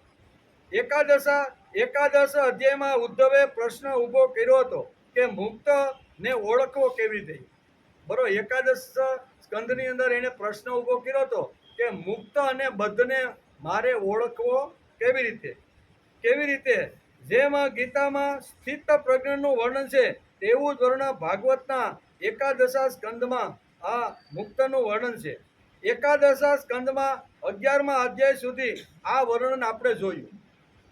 એકાદશ અધ્યાયમાં ઉદ્ધવે પ્રશ્ન ઊભો કર્યો હતો કે મુક્તને ઓળખવો કેવી રીતે. બરોબર, એકાદશ સ્કંદની અંદર એને પ્રશ્ન ઊભો કર્યો હતો કે મુક્ત અને બદ્ધને મારે ઓળખવો કેવી રીતે. જેમાં ગીતામાં સ્થિત પ્રજ્ઞનું વર્ણન છે તેવું જ વર્ણન ભાગવતના એકાદશા સ્કંદમાં આ મુક્તનું વર્ણન છે. એકાદશા સ્કંદમાં 11મા અધ્યાય સુધી આ વર્ણન આપણે જોયું.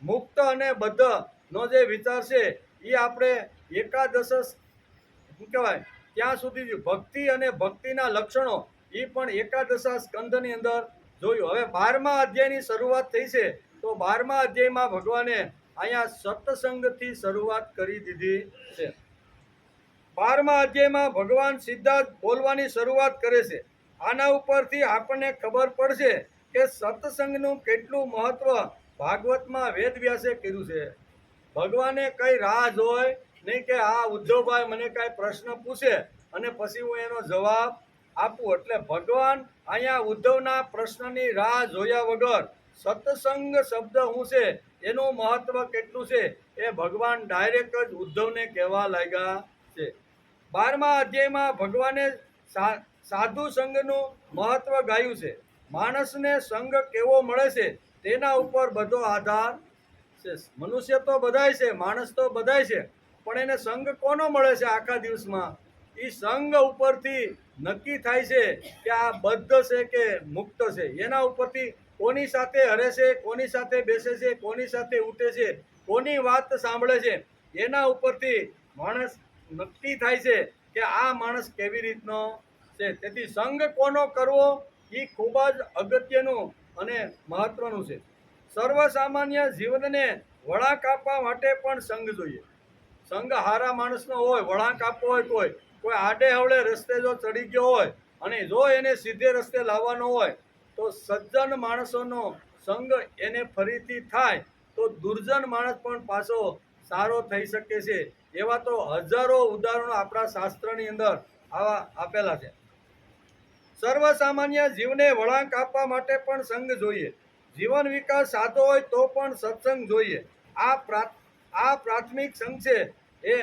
મુક્ત અને બદ્ધનો જે વિચાર છે એ આપણે એકાદશ શું કહેવાય ત્યાં સુધી ભક્તિ અને ભક્તિના લક્ષણો એ પણ એકાદશા સ્કંદની અંદર જોયું. હવે 12મા અધ્યાયની શરૂઆત થઈ છે, તો 12મા અધ્યાયમાં ભગવાને અહીંયા સત્સંગથી શરૂઆત કરી દીધી છે. 12મા અધ્યાયમાં ભગવાન સીધા જ બોલવાની શરૂઆત કરે છે. આના ઉપરથી આપણને ખબર પડશે કે સત્સંગનું કેટલું મહત્વ ભાગવતમાં વેદવ્યાસે કર્યું છે. ભગવાને કઈ રાહ જોય નહીં કે આ ઉદ્ધવભાઈ મને કાંઈ પ્રશ્ન પૂછે અને પછી હું એનો જવાબ આપું. એટલે ભગવાન અહીંયા ઉદ્ધવના પ્રશ્નની રાહ જોયા વગર સત્સંગ શબ્દ શું છે, એનું મહત્વ કેટલું છે, એ ભગવાન ડાયરેક્ટ જ ઉદ્ધવને કહેવા લાગ્યા છે. 12મા અધ્યાયમાં ભગવાને સાધુ સંઘનું મહત્વ ગાયું છે. માણસને સંઘ કેવો મળે છે તેના ઉપર બધો આધાર છે. મનુષ્ય તો બધાય છે, માણસ તો બધાય છે, પણ એને સંઘ કોનો મળે છે આખા દિવસમાં? એ સંઘ ઉપરથી નક્કી થાય છે કે આ બદ્ધ છે કે મુક્ત છે. એના ઉપરથી કોની સાથે હરે છે, કોની સાથે બેસે છે, કોની સાથે ઉઠે છે, કોની વાત સાંભળે છે, એના ઉપરથી માણસ નક્કી થાય છે કે આ માણસ કેવી રીતનો છે. તેથી સંઘ કોનો કરવો એ ખૂબ જ અગત્યનું અને મહત્વનું છે. સર્વસામાન્ય જીવનને વળાંક આપવા માટે પણ સંઘ જોઈએ. સંઘ હારા માણસનો હોય, વળાંક આપવો હોય, કોઈ આડે હવળે રસ્તે જો ચડી ગયો હોય અને જો એને સીધે રસ્તે લાવવાનો હોય તો સજ્જન માણસોનો સંઘ એને ફરીથી થાય તો દુર્જન માણસ પણ પાછો સારો થઈ શકે છે. એવા તો હજારો ઉદાહરણો આપણા શાસ્ત્રની અંદર આવા આપેલા છે. સર્વસામાન્ય જીવને વળાંક આપવા માટે પણ સંઘ જોઈએ. જીવન વિકાસ સાધો હોય તો પણ સત્સંગ જોઈએ. આ પ્રાથમિક સંઘ છે, એ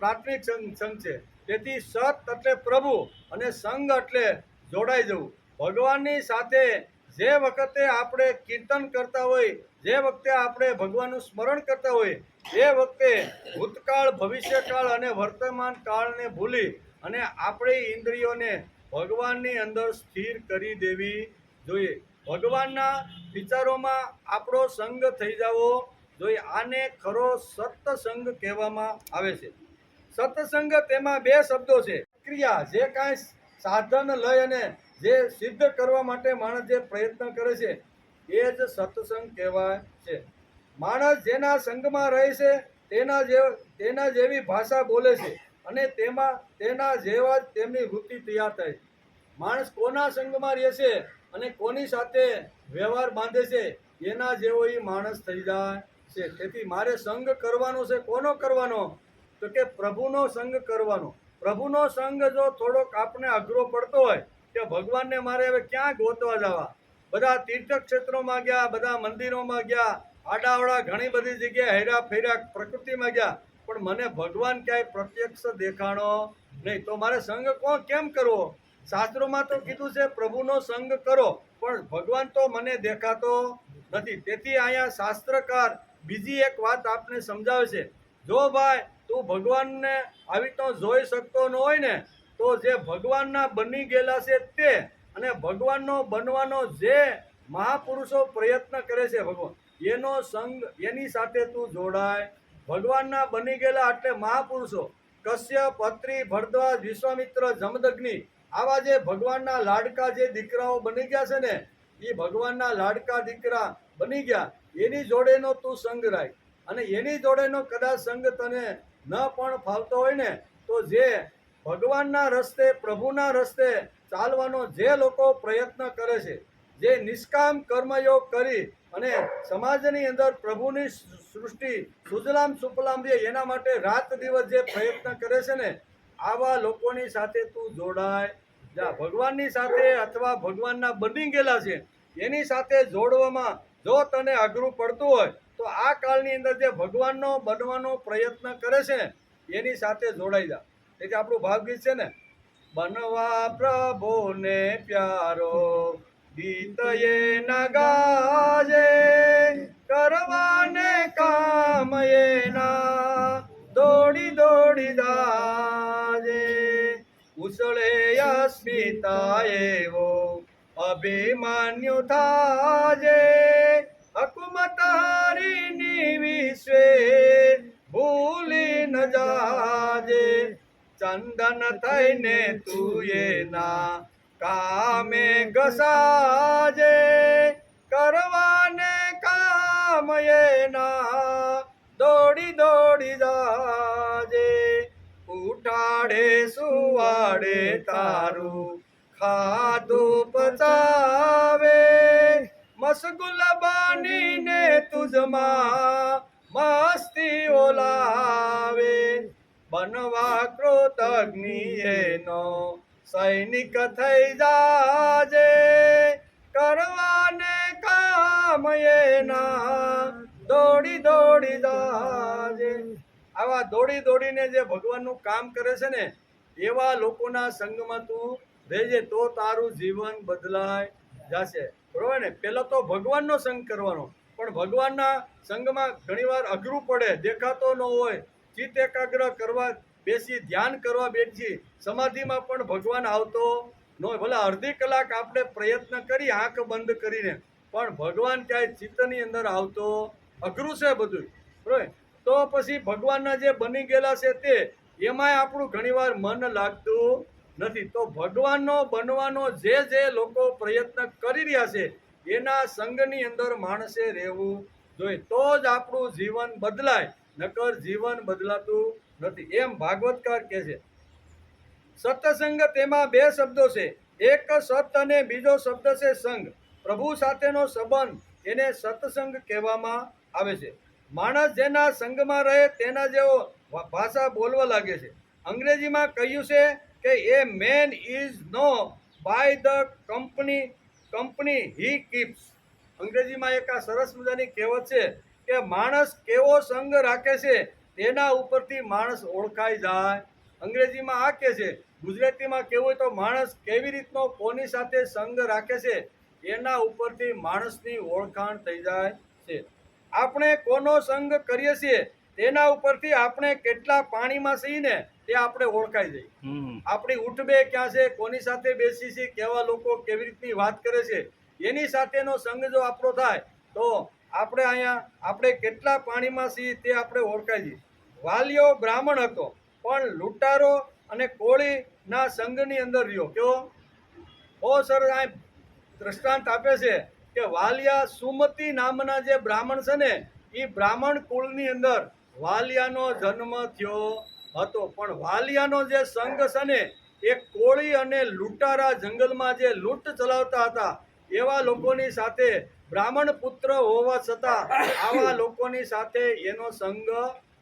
પ્રાથમિક સંઘ છે. તેથી સત એટલે પ્રભુ અને સંઘ એટલે જોડાઈ જવું. ભગવાનની સાથે જે વખતે આપણે કીર્તન કરતા હોય, જે વખતે આપણે ભગવાનનું સ્મરણ કરતા હોય, એ વખતે ભૂતકાળ, ભવિષ્યકાળ અને વર્તમાન કાળને ભૂલી અને આપણી ઇન્દ્રિયોને ભગવાનની અંદર સ્થિર કરી દેવી જોઈએ. ભગવાનના વિચારોમાં આપણો સંગ થઈ જવો જોઈએ. આને ખરો સત્સંગ કહેવામાં આવે છે. સત્સંગ તેમાં બે શબ્દો છે. ક્રિયા, જે કાંઈ સાધન લઈ અને જે સિદ્ધ કરવા માટે માણસ જે પ્રયત્ન કરે છે એ જ સત્સંગ કહેવાય છે. માણસ જેના સંગમાં રહે છે તેના જેવી ભાષા બોલે છે અને તેના જેવા જ તેમની વૃત્તિ તૈયાર થાય છે. માણસ કોના સંગમાં રહે છે અને કોની સાથે વ્યવહાર બાંધે છે એના જેવો એ માણસ થઈ જાય છે. તેથી મારે સંગ કરવાનો છે. કોનો કરવાનો? તો કે પ્રભુનો સંગ કરવાનો. પ્રભુનો સંગ જો થોડોક આપણે અઘરો પડતો હોય કે ભગવાનને મારે હવે ક્યાં ગોતવા જવા, બધા તીર્થક્ષેત્રોમાં ગયા, બધા મંદિરોમાં ગયા, આડાવડા ઘણી બધી જગ્યાએ હેરા ફેર્યા, પ્રકૃતિમાં ગયા, પણ મને ભગવાન ક્યાંય પ્રત્યક્ષ દેખાણો નહીં. તો મારે સંગ કેમ કરવો? શાસ્ત્રોમાં તો કીધું છે પ્રભુનો સંગ કરો, પણ ભગવાન તો મને દેખાતો નથી. તેથી અહીંયા શાસ્ત્રકાર બીજી એક વાત આપને સમજાવે છે. જો ભાઈ તું ભગવાનને આવી તો જોઈ શકતો ન હોય ને, તો જે ભગવાનના બની ગયેલા છે તે અને ભગવાનનો બનવાનો જે મહાપુરુષો પ્રયત્ન કરે છે ભગવાન, એનો સંગ, એની સાથે તું જોડાય. ભગવાનના બની ગયેલા એટલે મહાપુરુષો કશ્યપ, અત્રિ, ભરદ્વાજ, વિશ્વામિત્ર, જમદગ્નિ, આવા જે ભગવાનના લાડકા જે દીકરાઓ બની ગયા છે ને, એ ભગવાનના લાડકા દીકરા બની ગયા, એની જોડેનો તું સંગ રાખ. અને એની જોડેનો કદાચ સંગ તને ન પણ ફાવતો હોય ને, તો જે ભગવાનના રસ્તે, પ્રભુના રસ્તે ચાલવાનો જે લોકો પ્રયત્ન કરે છે, જે નિષ્કામ કર્મયોગ કરી અને સમાજની અંદર પ્રભુની સૃષ્ટિ સુજલામ સુફલામ રહે એના માટે રાત દિવસ જે પ્રયત્ન કરે છે ને, આવા લોકોની સાથે તું જોડાય જા. ભગવાનની સાથે અથવા ભગવાનના બની ગયેલા છે એની સાથે જોડવામાં જો તને અઘરું પડતું હોય તો આ કાળની અંદર જે ભગવાનનો બનવાનો પ્રયત્ન કરે છે ને એની સાથે જોડાઈ જા. એટલે આપણું ભાવગીત છે ને, બનવા પ્રભુને પ્યારો ગીત એ ન ગાજે, કરવાને કામ એના દોડી દોડી જાજે, ઉછળે અસ્મિતા એવો અભિમાન્યુ થાજે, હકુમત હારીની વિશ્વે ભૂલી ન જાજે, ચંદન થઈને તું એના કામે ઘસાજે, કરવાને કામ એના દોડી દોડી જાજે, ઉઠાડે સુવાડે તારું ખાધું પચાવે, મશગુલ બનીને તુજમાં મસ્તી ઓલાવે બનવા કૃતજ્ઞ એનો સૈનિક થઈ જાજે કરવાને કામ એના દોડી દોડી જાજે. આવા દોડી દોડીને જે ભગવાનનું કામ કરે છે ને એવા લોકોના સંગમાં તું રહેજે તો તારું જીવન બદલાય જશે. બરોબર ને? પહેલો તો ભગવાનનો સંગ કરવાનો, પણ ભગવાનના સંગમાં ઘણીવાર અઘરું પડે, દેખાતો ન હોય. ચિત્ત એકાગ્ર કરવા બેસી ધ્યાન કરવા બેસી સમાધિમાં પણ ભગવાન આવતો ન હોય. ભલે અડધી કલાક આપણે પ્રયત્ન કરી આંખ બંધ કરીને, પણ ભગવાન ક્યાંય ચિત્તની અંદર આવતો અઘરું છે બધું. બરોબર? તો પછી ભગવાનના જે બની ગયેલા છે તે એમાંય આપણું ઘણીવાર મન લાગતું નથી. તો ભગવાનનો બનવાનો જે લોકો પ્રયત્ન કરી રહ્યા છે એના સંગની અંદર માણસે રહેવું જોઈએ, તો જ આપણું જીવન બદલાય, નકર જીવન બદલાતું નથી. એમ ભાગવતકાર કહે છે. સત્સંગ તેમાં બે શબ્દો છે, એક સત અને બીજો શબ્દ છે સંગ. પ્રભુ સાથેનો સંબંધ એને સત્સંગ કહેવામાં આવે છે. માણસ જેના સંગમાં રહે તેના જેવો ભાષા બોલવા લાગે છે. અંગ્રેજીમાં કહ્યું છે કે a man is known by the company he keeps. અંગ્રેજીમાં એક આ સરસ મજાની કહેવત છે કે માણસ કેવો સંગ રાખે છે તેના ઉપરથી માણસ ઓળખાઈ જાય. અંગ્રેજીમાં આ કહે છે. ગુજરાતીમાં કહેવું હોય તો માણસ કેવી રીતનો કોની સાથે સંગ રાખે છે એના ઉપરથી માણસની ઓળખાણ થઈ જાય છે. આપણે કોનો સંગ કરીએ છીએ તેના ઉપરથી આપણે કેટલા પાણીમાં છીએ ને તે આપણે ઓળખાઈ જઈએ. આપણી ઉઠબે ક્યાં છે, કોની સાથે બેસી છે, કેવા લોકો કેવી રીતની વાત કરે છે, એની સાથેનો સંગ જો આપણો થાય તો આપણે કેટલા પાણીમાં છીએ તે આપણે ઓળખાઈ જઈએ. વાલિયો બ્રાહ્મણ હતો પણ લૂંટારો અને કોળીના સંઘની અંદર રહ્યો. કેવો બહુ સરસ આ દ્રષ્ટાંત આપે છે કે વાલિયા સુમતિ નામના જે બ્રાહ્મણ છે ને એ બ્રાહ્મણ કુળની અંદર વાલિયાનો જન્મ થયો હતો, પણ વાલિયાનો જે સંઘ છે ને એ કોળી અને લૂંટારા જંગલમાં જે લૂંટ ચલાવતા હતા એવા લોકોની સાથે બ્રાહ્મણ પુત્ર હોવા છતાં આવા લોકોની સાથે એનો સંગ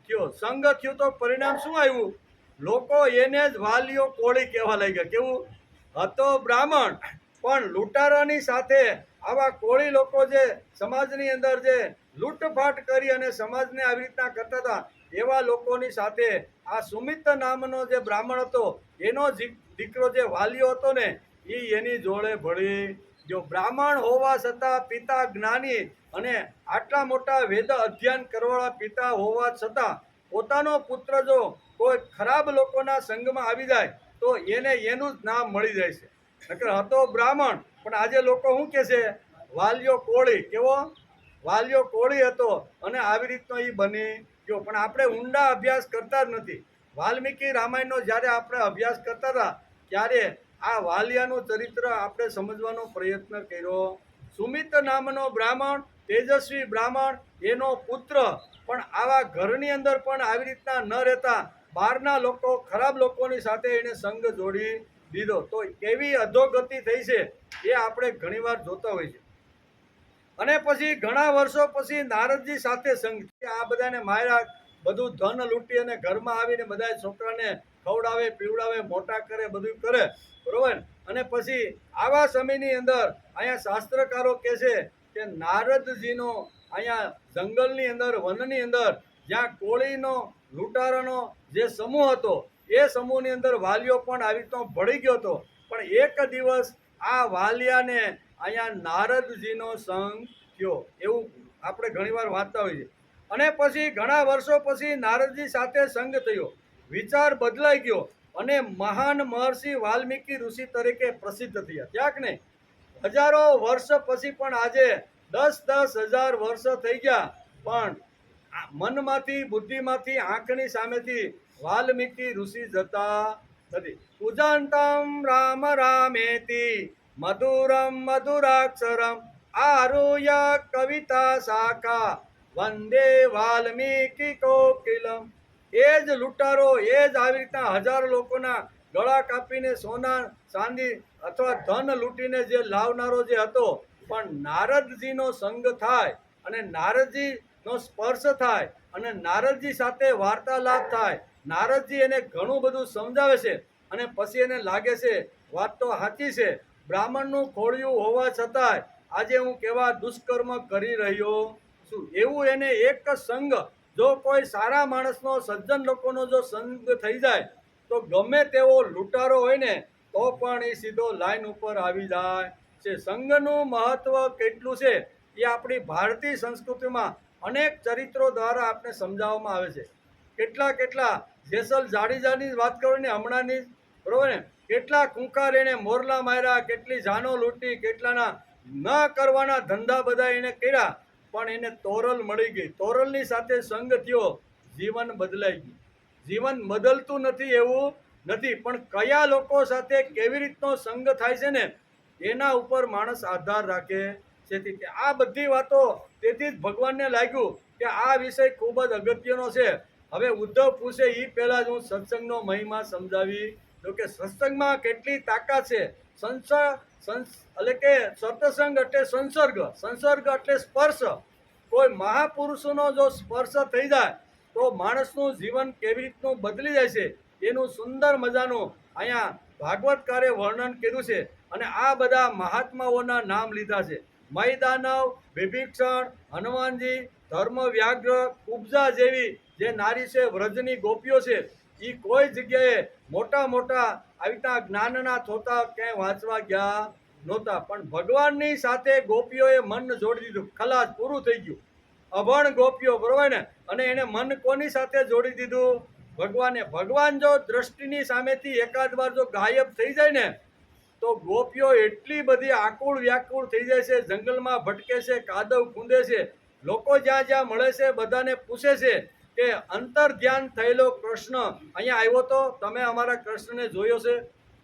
થયો. સંગ થયો તો પરિણામ શું આવ્યું? લોકો એને જ વાલીઓ કોળી કહેવા લાગ્યા. કેવું હતો બ્રાહ્મણ પણ લૂંટારાની સાથે આવા કોળી લોકો જે સમાજની અંદર જે લૂંટફાટ કરી અને સમાજને આવી રીતના કરતા હતા એવા લોકોની સાથે આ સુમિત નામનો જે બ્રાહ્મણ હતો એનો દીકરો જે વાલીઓ હતો ને એ એની જોડે ભળી ગયો. બ્રાહ્મણ હોવા છતાં પિતા જ્ઞાની અને આટલા મોટા વેદ અધ્યયન કરવાવાળા પિતા હોવા છતાં પોતાનો પુત્ર જો કોઈ ખરાબ લોકોના સંગમાં આવી જાય તો એને એનું જ નામ મળી જાય છે. નકર હતો બ્રાહ્મણ પણ આજે લોકો શું કહે છે? વાલિયો કોળી. કેવો વાલિયો કોળી હતો અને આવી રીતનો એ બની ગયો. પણ આપણે ઊંડા અભ્યાસ કરતા જ નથી. વાલ્મીકી રામાયણનો જ્યારે આપણે અભ્યાસ કરતા હતા ત્યારે આ વાલિયાનું ચરિત્ર આપણે સમજવાનો પ્રયત્ન કર્યો. સુમિત નામનો બ્રાહ્મણ, તેજસ્વી બ્રાહ્મણ, એનો પુત્ર પણ આવા ઘરની અંદર પણ આવી રીતના ન રહેતા બહારના લોકો, ખરાબ લોકોની સાથે એને સંગ જોડી દીધો. તો કેવી અધોગતિ થઈ છે એ આપણે ઘણીવાર જોતા હોય છે. અને પછી ઘણા વર્ષો પછી નારદજી સાથે સંગ. આ બધાને માર્યા, બધું ધન લૂંટી અને ઘરમાં આવીને બધા છોકરાને ખવડાવે, પીવડાવે, મોટા કરે, બધું કરે. બરોબર? અને પછી આવા સમયની અંદર અહીંયા શાસ્ત્રકારો કહે છે કે નારદજીનો અહીંયા જંગલની અંદર, વનની અંદર જ્યાં કોળીનો લૂંટારાનો જે સમૂહ હતો એ સમૂહની અંદર વાલિયો પણ આવી રીતનો ભળી ગયો હતો. પણ એક દિવસ આ વાલિયાને અહીંયા નારદજીનો સંગ થયો એવું આપણે ઘણીવાર વાંચતા હોઈએ છીએ. અને પછી ઘણા વર્ષો પછી નારદજી સાથે સંગ થયો, વિચાર બદલાઈ ગયો અને મહાન મહર્ષિ વાલ્મીકી ઋષિ તરીકે પ્રસિદ્ધ થયા. ક્યાંક નહીં, હજારો વર્ષ પછી પણ આજે 10,000 વર્ષ થઈ ગયા પણ મનમાંથી, બુદ્ધિમાંથી, આંખની સામેથી વાલ્મીકી ઋષિ જતા નથી. ઉજંતમ રામ રામેતિ મધુરમ મધુરાક્ષરમ આરુહ્ય કવિતા શાખા વંદે વાલ્મીકી કોકિલમ. એ જ લૂંટારો, એ જ આવી રીતના હજારો લોકોના ગળા કાપીને સોના ચાંદી અથવા ધન લૂંટીને જે લાવનારો જે હતો, પણ નારદજીનો સંગ થાય અને નારદજીનો સ્પર્શ થાય અને નારદજી સાથે વાર્તાલાપ થાય. નારદજી એને ઘણું બધું સમજાવે છે અને પછી એને લાગે છે વાત તો સાચી છે, બ્રાહ્મણનું ખોળિયું હોવા છતાંય આજે હું કેવા દુષ્કર્મ કરી રહ્યો છું. એવું એને એક સંગ, જો કોઈ સારા માણસનો, સજ્જન લોકોનો જો સંગ થઈ જાય તો ગમે તેવો લૂંટારો હોય ને તો પણ એ સીધો લાઈન ઉપર આવી જાય છે. સંઘનું મહત્વ કેટલું છે એ આપણી ભારતીય સંસ્કૃતિમાં અનેક ચરિત્રો દ્વારા આપણે સમજાવવામાં આવે છે. કેટલા જેસલ જાડેજાની વાત કરું ને હમણાંની, બરોબર ને, કેટલા કુંકાર એને મોરલા માર્યા, કેટલી જાનો લૂંટી, કેટલાના ન કરવાના ધંધા બધા એને કર્યા, પણ એને તોરલ મળી ગઈ. તોરલની સાથે સંગ થયો, જીવન બદલાઈ ગયું. જીવન બદલતું નથી એવું નથી, પણ કયા લોકો સાથે કેવી રીતનો સંગ થાય છે ને એના ઉપર માણસ આધાર રાખે છે. આ બધી વાતો તેથી જ ભગવાનને લાગ્યું કે આ વિષય ખૂબ જ અગત્યનો છે. હવે ઉદ્ધવ પૂછે એ પહેલા જ હું સત્સંગનો મહિમા સમજાવી જો કે સત્સંગમાં કેટલી તાકાત છે. એટલે કે સત્સંગ એટલે સંસર્ગ એટલે સ્પર્શ. કોઈ મહાપુરુષોનો જો સ્પર્શ થઈ જાય તો માણસનું જીવન કેવી રીતનું બદલી જાય છે એનું સુંદર મજાનું અહીંયા ભાગવતકારે વર્ણન કર્યું છે. અને આ બધા મહાત્માઓના નામ લીધા છે. મૈદાનવ, વિભીક્ષણ, હનુમાનજી, ધર્મ વ્યાઘ્ર, કુબ્જા જેવી જે નારી છે, વ્રજની ગોપીઓ છે, એ કોઈ જગ્યાએ મોટા આવી રીતના જ્ઞાનના થોતા ક્યાંય વાંચવા ગયા નહોતા, પણ ભગવાનની સાથે ગોપીઓએ મન જોડી દીધું. ખલાસ, પૂરું થઈ ગયું. અભણ ગોપીઓ, બરોબર ને, અને એને મન કોની સાથે જોડી દીધું? ભગવાને. ભગવાન જો દ્રષ્ટિની સામેથી એકાદ વાર જો ગાયબ થઈ જાય ને તો ગોપીઓ એટલી બધી આકુળ વ્યાકુળ થઈ જાય છે, જંગલમાં ભટકે છે, કાદવ ખૂંદે છે. લોકો જ્યાં જ્યાં મળે છે બધાને પૂછે છે કે અંતર ધ્યાન થયેલો કૃષ્ણ અહીંયા આવ્યો તો તમે અમારા કૃષ્ણને જોયો છે?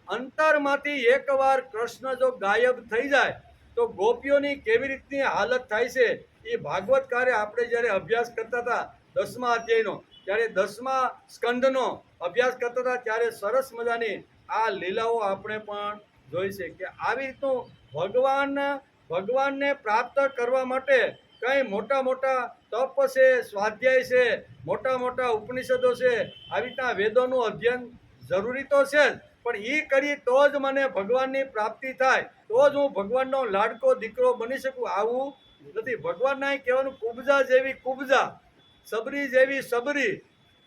અંતરમાંથી એકવાર કૃષ્ણ જો ગાયબ થઈ જાય તો ગોપીઓની કેવી રીતની હાલત થાય છે એ ભાગવતકારે આપણે જ્યારે અભ્યાસ કરતા હતા 10મા અધ્યાયનો, ત્યારે 10મા સ્કંદનો અભ્યાસ કરતા હતા ત્યારે સરસ મજાની આ લીલાઓ આપણે પણ જોઈ છે કે આવી રીતનું ભગવાનને પ્રાપ્ત કરવા માટે કઈ મોટા તપ છે, સ્વાધ્યાય છે, મોટા ઉપનિષદો છે, આવી રીતના વેદોનું અધ્યયન જરૂરી તો છે જ, પણ એ કરી તો જ મને ભગવાનની પ્રાપ્તિ થાય, તો જ હું ભગવાનનો લાડકો દીકરો બની શકું. આવું નથી. ભગવાનના કહેવાનું કુબજા જેવી કુબજા, સબરી જેવી સબરી,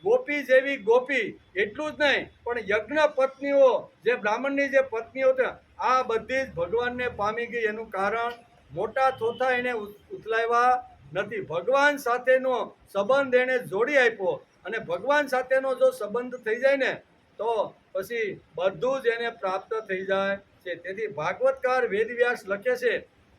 ગોપી જેવી ગોપી, એટલું જ નહીં પણ યજ્ઞ પત્નીઓ, જે બ્રાહ્મણની જે પત્નીઓ હતા, આ બધી જ ભગવાનને પામી ગઈ. એનું કારણ મોટા થોથા એને ઉથલાવ્યા નથી. ભગવાન સાથેનો સંબંધ એને જોડી આપ્યો, અને ભગવાન સાથેનો જો સંબંધ થઈ જાય ને તો પછી બધું જ એને પ્રાપ્ત થઈ જાય છે. તેથી ભાગવતકાર વેદવ્યાસ લખે છે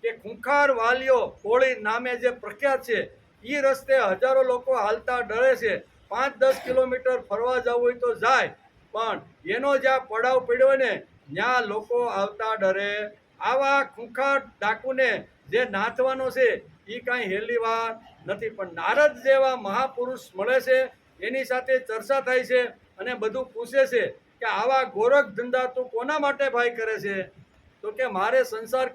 કે ખૂંખાર વાલીઓ કોળી નામે જે પ્રખ્યાત છે, એ રસ્તે હજારો લોકો હાલતા ડરે છે. 5-10 કિલોમીટર ફરવા જવું હોય તો જાય, પણ એનો જ્યાં પડાવ પડ્યો હોય ને ત્યાં લોકો આવતા ડરે. આવા ખૂંખાર ડાકુને જે નાથવાનો છે એ કાંઈ હેલી વાત નથી. પણ નારદ જેવા મહાપુરુષ મળે છે, એની સાથે ચર્ચા થાય છે અને બધું પૂછે છે કે આવા ગોરખ ધંધા તું કોના માટે ભાઈ કરે છે? તો કે મારે સંસાર,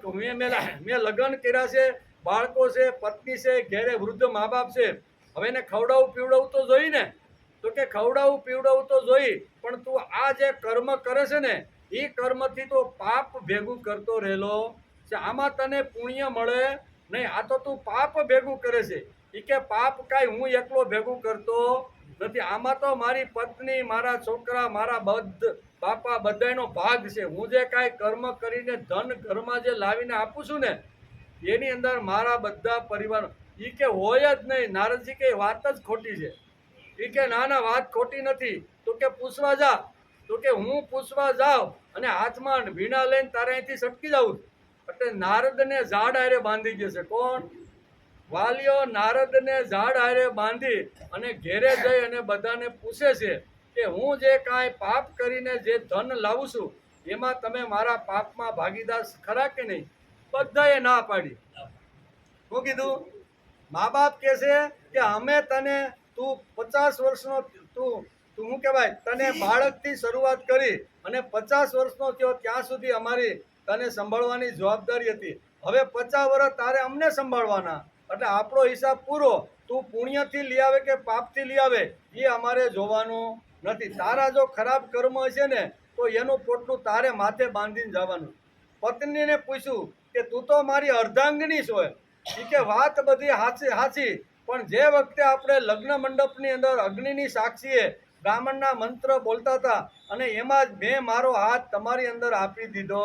મેં લગ્ન કર્યા છે, બાળકો છે, પત્ની છે, ઘેરે વૃદ્ધ મા બાપ છે, હવે એને ખવડાવવું પીવડાવવું તો જોઈ ને. તો કે ખવડાવવું પીવડાવવું તો જોઈ, પણ તું આ જે કર્મ કરે છે ને એ કર્મથી તો પાપ ભેગું કરતો રહેલો છે. આમાં તને પુણ્ય મળે નહીં, આ તો તું પાપ ભેગું કરે છે. એ કે પાપ કાંઈ હું એકલો ભેગું કરતો નથી, આમાં તો મારી પત્ની, મારા છોકરા, મારા બાપા બધાનો ભાગ છે. હું જે કાંઈ કર્મ કરીને ધન ઘરમાં જે લાવીને આપું છું ને એની અંદર મારા બધા પરિવાર. એ કે હોય જ નહીં. નારદજી કે વાત જ ખોટી છે. એ કે ના વાત ખોટી નથી. તો કે પૂછવા જા. તો કે હું પૂછવા જાઉં અને હાથમાં વીણા લઈને તારે અહીંથી સટકી જાઉં એટલે નારદને ઝાડ હારે બાંધી જશે. કોણ? વાલીઓ નારદને ઝાડ હારે બાંધી અને ઘેરે જઈ અને બધાને પૂછે છે કે હું જે કાંઈ પાપ કરીને જે ધન લાવું છું એમાં તમે મારા પાપમાં ભાગીદાર ખરા કે નહીં? બધાએ ના પાડી. શું કીધું? મા બાપ કહે છે કે અમે તને, તું 50 વર્ષનો, તું શું કહેવાય, તને બાળકથી શરૂઆત કરી અને 50 વર્ષનો થયો ત્યાં સુધી અમારી તને સંભાળવાની જવાબદારી હતી. હવે 50 વર્ષ તારે અમને સંભાળવાના, એટલે આપણો હિસાબ પૂરો. તું પુણ્યથી લઈ આવે કે પાપથી લઈ આવે એ અમારે જોવાનું નથી. તારા જો ખરાબ કર્મ હશે ને તો એનું પોટલું તારે માથે બાંધીને જવાનું. પત્નીને પૂછ્યું કે તું તો મારી અર્ધાંગની છો. એ કે વાત બધી હાચી, પણ જે વખતે આપણે લગ્ન મંડપની અંદર અગ્નિની સાક્ષીએ બ્રાહ્મણના મંત્ર બોલતા હતા અને એમાં જ મેં મારો હાથ તમારી અંદર આપી દીધો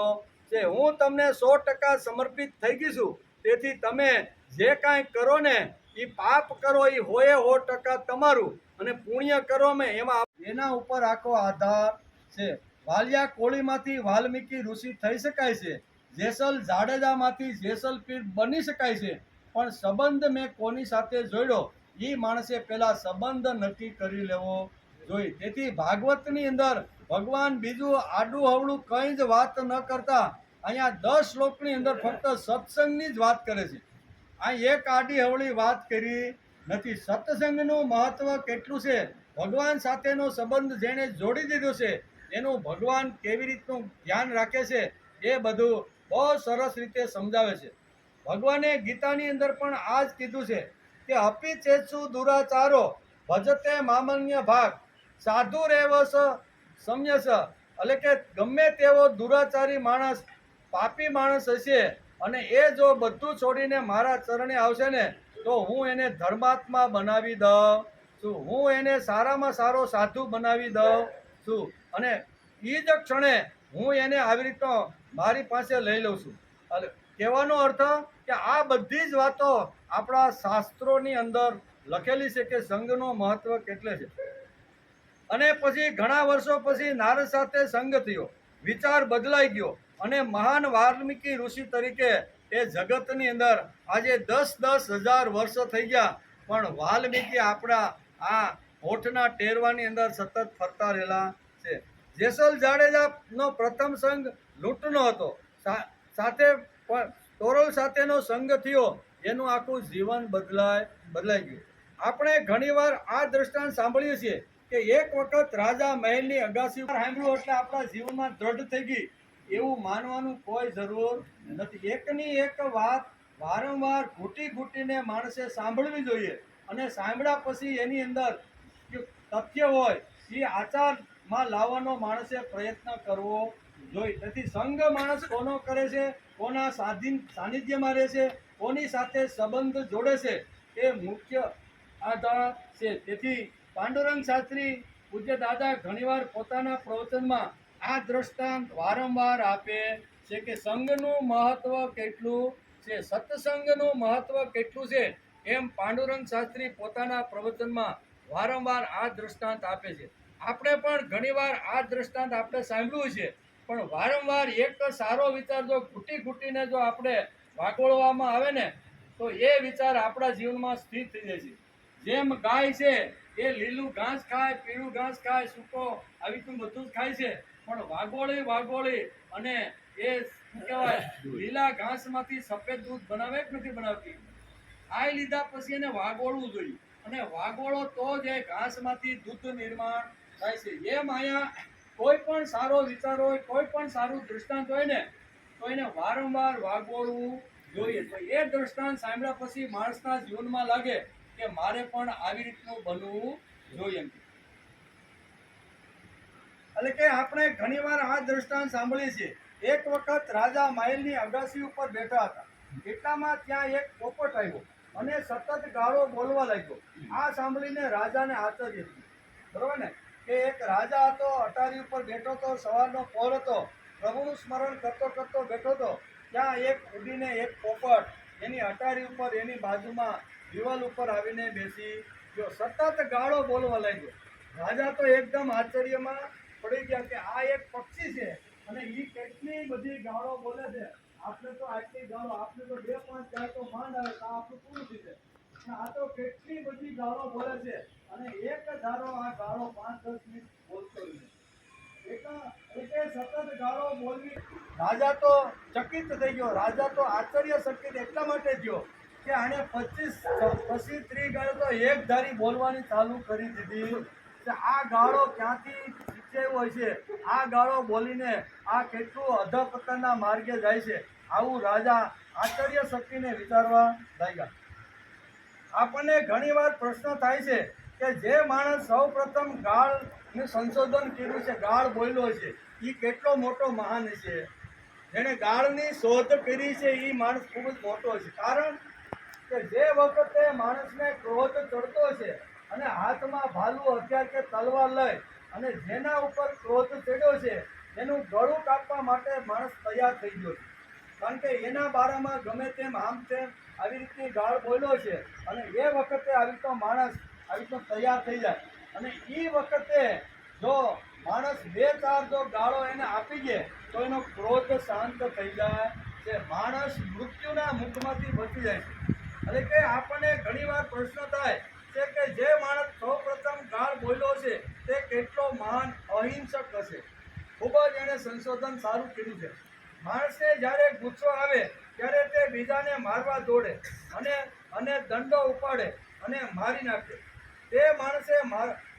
છે. હું તમને 100% સમર્પિત થઈ ગઈ છું. તેથી તમે જે કાંઈ કરો ને એ પાપ કરો એ 100% તમારું, અને પુણ્ય કરો મેં એમાં એના ઉપર આખો આધાર છે. વાલિયા કોળીમાંથી વાલ્મીકી ઋષિ થઈ શકાય છે. જેસલ જાડેજામાંથી જેસલ પીર બની શકાય છે. પણ સંબંધ મેં કોની સાથે જોડ્યો એ માણસે પેલા સંબંધ નક્કી કરી લેવો જોઈએ. તેથી ભાગવતની અંદર ભગવાન બીજું આડું હવળું કંઈ જ વાત ન કરતા અહીંયા 10 શ્લોકની અંદર ફક્ત સત્સંગની જ વાત કરે છે. અહીં એક આડી હવળી વાત કરી નથી. સત્સંગનું મહત્વ કેટલું છે, ભગવાન સાથેનો સંબંધ જેણે જોડી દીધો છે એનું ભગવાન કેવી રીતનું ધ્યાન રાખે છે એ બધું બહુ સરસ રીતે સમજાવે છે. ભગવાને ગીતાની અંદર પણ આ જ કીધું છે કે અપી ચેત્સુ દુરાચારો ભજતે મામન્ય ભાગ સાધુ રેવસ સમયસ. એટલે કે ગમે તેવો દુરાચારી માણસ, પાપી માણસ હશે અને એ જો બધું છોડીને મારા ચરણે આવશે ને તો હું એને ધર્માત્મા બનાવી દઉં છું. હું એને સારામાં સારો સાધુ બનાવી દઉં છું અને એ જ ક્ષણે હું એને આવી રીતનો મારી પાસે લઈ લઉં છું. કહેવાનો અર્થ કે આ બધી જ વાતો આપણા શાસ્ત્રોની અંદર લખેલી છે કે સંઘનો મહત્વ કેટલે છે. અને પછી ઘણા વર્ષો પછી નારદ સાથે સંગ થયો, વિચાર બદલાઈ ગયો અને મહાન વાલ્મીકી ઋષિ તરીકે એ જગતની અંદર આજે 10,000 વર્ષ થઈ ગયા, પણ વાલ્મીકી આપણા આ હોઠના ટેરવાની અંદર સતત ફરતા રહેલા છે. જેસલ જાડેજાનો પ્રથમ સંગ લૂંટનો હતો, સાથે તોરલ સાથેનો સંગ થયો, એનું આખું જીવન બદલાઈ ગયું. આપણે ઘણીવાર આ દ્રષ્ટાંત સાંભળીએ છીએ કે એક વખત રાજા મહેલની અગાસી ઉપર સાંભળ્યું એટલે આપણા જીવનમાં દ્રઢ થઈ ગઈ એવું માનવાનું કોઈ જરૂર નથી. એકની એક વાત વારંવાર ઘૂંટીને માણસે સાંભળવી જોઈએ અને સાંભળ્યા પછી એની અંદર તથ્ય હોય એ આચારમાં લાવવાનો માણસે પ્રયત્ન કરવો જોઈએ. તેથી સંગ માણસ કોનો કરે છે, કોના સાનિધ્યમાં રહે છે, કોની સાથે સંબંધ જોડે છે એ મુખ્ય આધાર છે. તેથી પાંડુરંગ શાસ્ત્રી પૂજ્ય દાદા ઘણીવાર પોતાના પ્રવચનમાં આ દ્રષ્ટાંત વારંવાર આપે છે કે સંઘનું મહત્વ કેટલું છે, સત્સંગનું મહત્વ કેટલું છે. એમ પાંડુરંગ શાસ્ત્રી પોતાના પ્રવચનમાં વારંવાર આ દ્રષ્ટાંત આપે છે. આપણે પણ ઘણીવાર આ દ્રષ્ટાંત આપણે સાંભળ્યું છે, પણ વારંવાર એક સારો વિચાર જો ઘૂંટીને જો આપણે વાગોળવામાં આવે ને તો એ વિચાર આપણા જીવનમાં સ્થિર થઈ જાય છે. જેમ ગાય છે એ લીલું ઘાસ ખાય, પીળું ઘાસ ખાય, સૂકો આવી રીતનું બધું જ ખાય છે, પણ વાગોળી અને એ શું કહેવાય લીલા ઘાસમાંથી સફેદ દૂધ બનાવે કે નથી બનાવતી. ખાઈ લીધા પછી એને વાગોળવું જોઈએ અને વાગોળો તો જ એ ઘાસમાંથી દૂધ નિર્માણ થાય છે. એમ અહીંયા કોઈ પણ સારો વિચાર હોય, કોઈ પણ સારું દૃષ્ટાંત હોય ને તો એને વારંવાર વાગોળવું જોઈએ. તો એ દૃષ્ટાંત સાંભળ્યા પછી માણસના જીવનમાં લાગે કે મારે પણ આવી રીતનું બનવું જોઈએ. એટલે કે આપણે ઘણીવાર આ દ્રષ્ટાંત સાંભળીએ છીએ. એક વખત રાજા મહેલની અગાસી ઉપર બેઠા હતા, એટલામાં ત્યાં એક પોપટ આવ્યો અને સતત ગાળો બોલવા લાગ્યો. આ સાંભળીને રાજાને આશ્ચર્ય થયું. બરોબર ને, કે એક રાજા હતો, અટારી ઉપર બેઠો હતો, સવારનો પહોર હતો, પ્રભુનું સ્મરણ કરતો બેઠો હતો, ત્યાં એક ઉડીને એક પોપટ એની અટારી ઉપર એની બાજુમાં દિવાલ ઉપર આવીને બેસી ગયો, સતત ગાળો બોલવા લાગ્યો. રાજા તો એકદમ આશ્ચર્યમાં પડી ગયા કે આ એક પક્ષી છે અને એ કેટલી બધી ગાળો બોલે છે. આપણે તો આટલી ગાળો, આપણે તો 2-5 ગાળ તો માંડ આવે તો આપણું પૂરું થઈ જાય, પણ આ તો કેટલી બધી ગાળો બોલે છે અને એક ધારો આ ગાળો 5-10 મિનિટ બોલતો રહે. સતત ગાળો બોલવી. રાજા તો ચકિત થઈ ગયો, રાજા તો આશ્ચર્યચકિત એટલા માટે થયો કે આને 25-30 ગાળો તો એક ધારી બોલવાની ચાલુ કરી દીધી. આ ગાળો ક્યાંથી શીખાયું હોય છે, આ ગાળો બોલીને આ કેટલું અધપતનના માર્ગે જાય છે, આવું રાજા આશ્ચર્ય શક્તિને વિચારવા લાગ્યા. આપણને ઘણીવાર પ્રશ્ન થાય છે કે જે માણસ સૌ પ્રથમ ગાળનું સંશોધન કર્યું છે, ગાળ બોલ્યો છે, એ કેટલો મોટો મહાન છે. જેણે ગાળની શોધ કરી છે એ માણસ ખૂબ જ મોટો છે. કારણ કે જે વખતે માણસને ક્રોધ ચડતો છે અને હાથમાં ભાલું હથિયાર કે તલવાર લઈ અને જેના ઉપર ક્રોધ ચડ્યો છે એનું ગળું કાપવા માટે માણસ તૈયાર થઈ ગયો છે. કારણ કે એના બારામાં ગમે તેમ આમ તેમ આવી રીતની ગાળ બોલ્યો છે અને એ વખતે આવી રીતનો માણસ આવી રીતનો તૈયાર થઈ જાય. અને એ વખતે જો માણસ બે ચાર જો ગાળો એને આપી દે તો એનો ક્રોધ શાંત થઈ જાય છે. માણસ મૃત્યુના મુખમાંથી બચી જાય છે. એટલે કે આપણને ઘણીવાર પ્રશ્ન થાય છે કે જે માણસ સૌ પ્રથમ ગાળ બોલ્યો છે તે કેટલો મહાન અહિંસક હશે. ખૂબ જ એણે સંશોધન સારું કર્યું છે. માણસને જ્યારે ગુસ્સો આવે ત્યારે તે બીજાને મારવા દોડે અને અને દંડો ઉપાડે અને મારી નાખે. તે માણસે